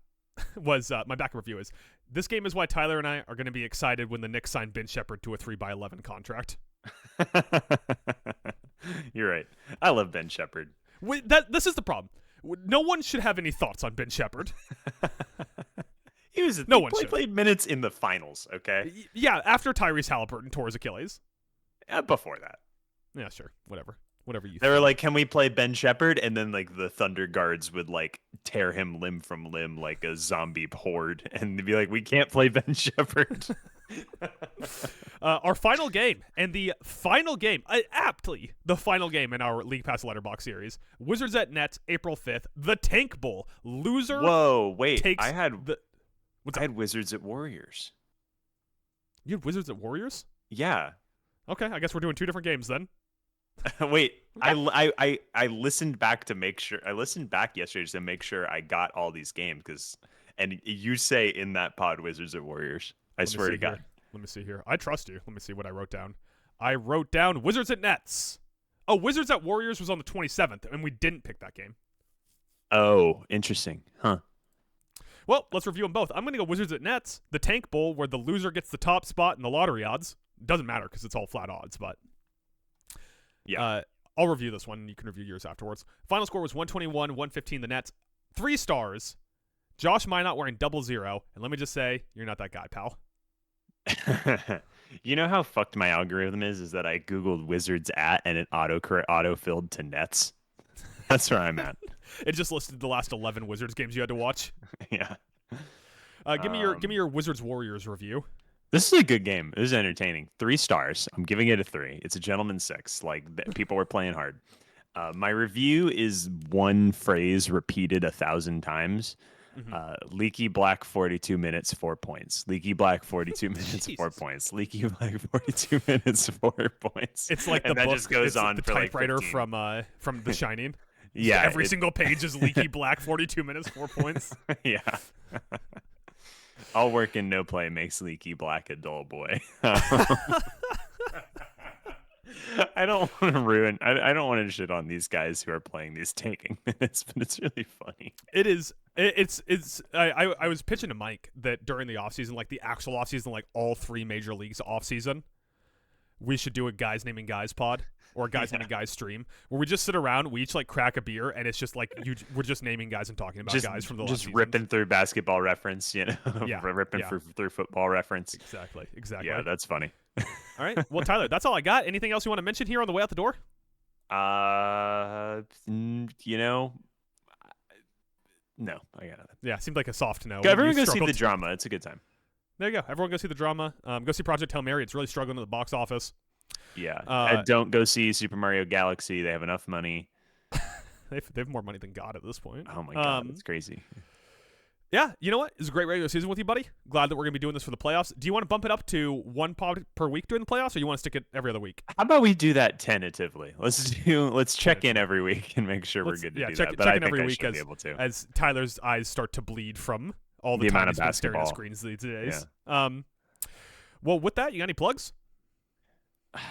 was my backup review is this game is why Tyler and I are going to be excited when the Knicks sign Ben Shepherd to a 3x11 contract. You're right. I love Ben Shepherd. This is the problem. No one should have any thoughts on Ben Shepherd. He played minutes in the finals, okay? Yeah, after Tyrese Halliburton tore his Achilles. Before that. Yeah, sure. Whatever you They were like, can we play Ben Shepherd? And then like the Thunder guards would like tear him limb from limb like a zombie horde. And they'd be like, we can't play Ben Shepherd. Our final game, and the final game, aptly the final game in our League Pass Letterboxd series, Wizards at Nets, April 5th, the Tank Bowl. Loser. Whoa, wait! Takes I had Wizards at Warriors. You had Wizards at Warriors? Yeah. Okay, I guess we're doing 2 different games then. Wait, I listened back to make sure. I listened back yesterday to make sure I got all these games and you say in that pod Wizards at Warriors. I swear to God. Let me see here. I trust you. Let me see what I wrote down. I wrote down Wizards at Nets. Oh, Wizards at Warriors was on the 27th, and we didn't pick that game. Oh, interesting. Huh. Well, let's review them both. I'm going to go Wizards at Nets, the Tank Bowl, where the loser gets the top spot in the lottery odds. Doesn't matter because it's all flat odds, but yeah. I'll review this one, and you can review yours afterwards. Final score was 121-115 the Nets. 3 stars. Josh Minot wearing 00. And let me just say, you're not that guy, pal. You know how fucked my algorithm is that I Googled Wizards at and it auto-filled to Nets? That's where I'm at. It just listed the last 11 Wizards games you had to watch. Yeah. Give me your Wizards Warriors review. This is a good game. It was entertaining. 3 stars. I'm giving it a 3. It's a gentleman's 6. Like, people were playing hard. My review is one phrase repeated 1,000 times. Mm-hmm. Leaky Black 42 minutes 4 points. Leaky Black 42 minutes 4 points. Leaky Black 42 minutes 4 points. It's like and the that book. Just goes on the for typewriter like 15. from The Shining. Yeah, every single page is Leaky Black 42 minutes 4 points. Yeah. All work and no play makes Leaky Black a dull boy. I don't want to ruin. I don't want to shit on these guys who are playing these tanking minutes, but it's really funny. It is. It's. I was pitching to Mike that during the offseason, like the actual offseason, like all 3 major leagues offseason, we should do a guys naming guys pod or a guys naming guys stream where we just sit around, we each like crack a beer, and it's just like we're just naming guys and talking about guys from the last seasons. Ripping through Basketball Reference, you know, ripping through Football Reference. Exactly. Yeah, that's funny. All right, well, Tyler, that's all I got. Anything else you want to mention here on the way out the door? You know, no, I got nothing. Yeah, seemed like a soft no. Everyone go see the drama. It's a good time. There you go. Everyone go see the drama. Go see Project Hail Mary. It's really struggling at the box office. Yeah. Don't go see Super Mario Galaxy. They have enough money. They have more money than God at this point. Oh my God, it's crazy. Yeah, you know what? It's a great regular season with you, buddy. Glad that we're going to be doing this for the playoffs. Do you want to bump it up to 1 pod per week during the playoffs, or you want to stick it every other week? How about we do that tentatively? Let's check in every week and make sure we're good to do that. But check I in think every I week should be able to. as Tyler's eyes start to bleed from all the amount time of he's been staring at basketball screens these days. Yeah. Well, with that, you got any plugs?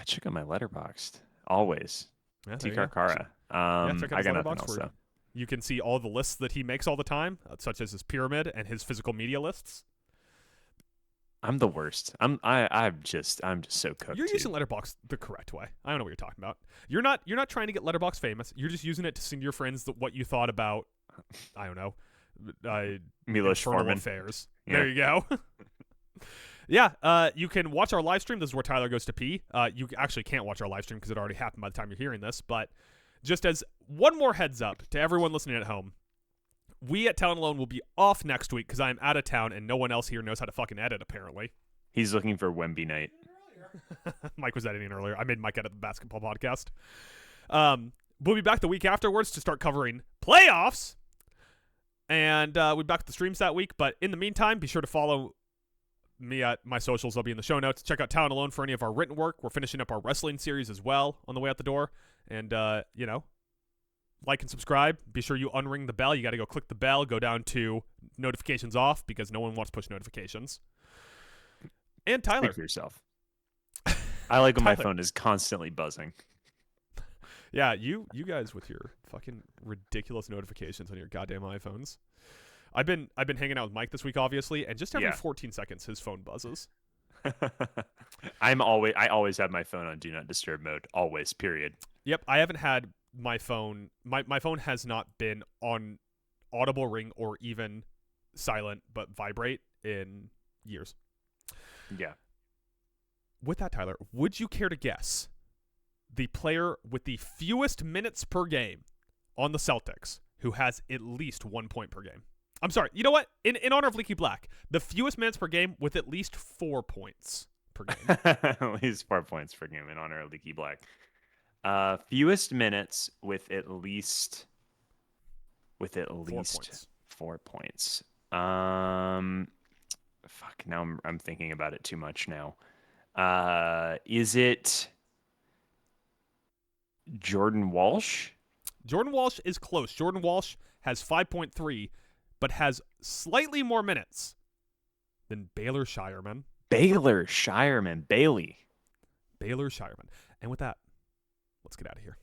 Check out my Letterboxd. Always. Yeah, T. Carcara. check out I got nothing Letterboxd else, for though. You can see all the lists that he makes all the time, such as his pyramid and his physical media lists. I'm the worst. I'm just so cooked. You're using Letterboxd the correct way. I don't know what you're talking about. You're not trying to get Letterboxd famous. You're just using it to send your friends what you thought about, I don't know, Milos Forman affairs. Yeah. There you go. Yeah, you can watch our live stream. This is where Tyler goes to pee. You actually can't watch our live stream because it already happened by the time you're hearing this. But just as one more heads up to everyone listening at home, we at Town Alone will be off next week because I'm out of town and no one else here knows how to fucking edit, apparently. He's looking for Wemby night. Mike was editing earlier. I made Mike edit the basketball podcast. We'll be back the week afterwards to start covering playoffs. And we'll be back with the streams that week. But in the meantime, be sure to follow me at my socials. They'll be in the show notes. Check out Town Alone for any of our written work. We're finishing up our wrestling series as well on the way out the door. And, like and subscribe. Be sure you unring the bell. You got to go click the bell, go down to notifications off because no one wants push notifications. And Tyler. Speak for yourself. I like when my phone is constantly buzzing. Yeah, you guys with your fucking ridiculous notifications on your goddamn iPhones. I've been hanging out with Mike this week, obviously, and just every 14 seconds his phone buzzes. I always have my phone on do not disturb mode. Always, period. Yep, I haven't had my phone. My phone has not been on audible ring or even silent but vibrate in years. Yeah. With that, Tyler, would you care to guess the player with the fewest minutes per game on the Celtics who has at least 1 point per game? I'm sorry. You know what? In honor of Leaky Black, the fewest minutes per game with at least 4 points per game. At least 4 points per game in honor of Leaky Black. Fewest minutes with at least 4 points. 4 points. Fuck. Now I'm thinking about it too much now. Is it Jordan Walsh? Jordan Walsh is close. Jordan Walsh has 5.3, but has slightly more minutes than Baylor Shireman. Bayley. Baylor Shireman. And with that, let's get out of here.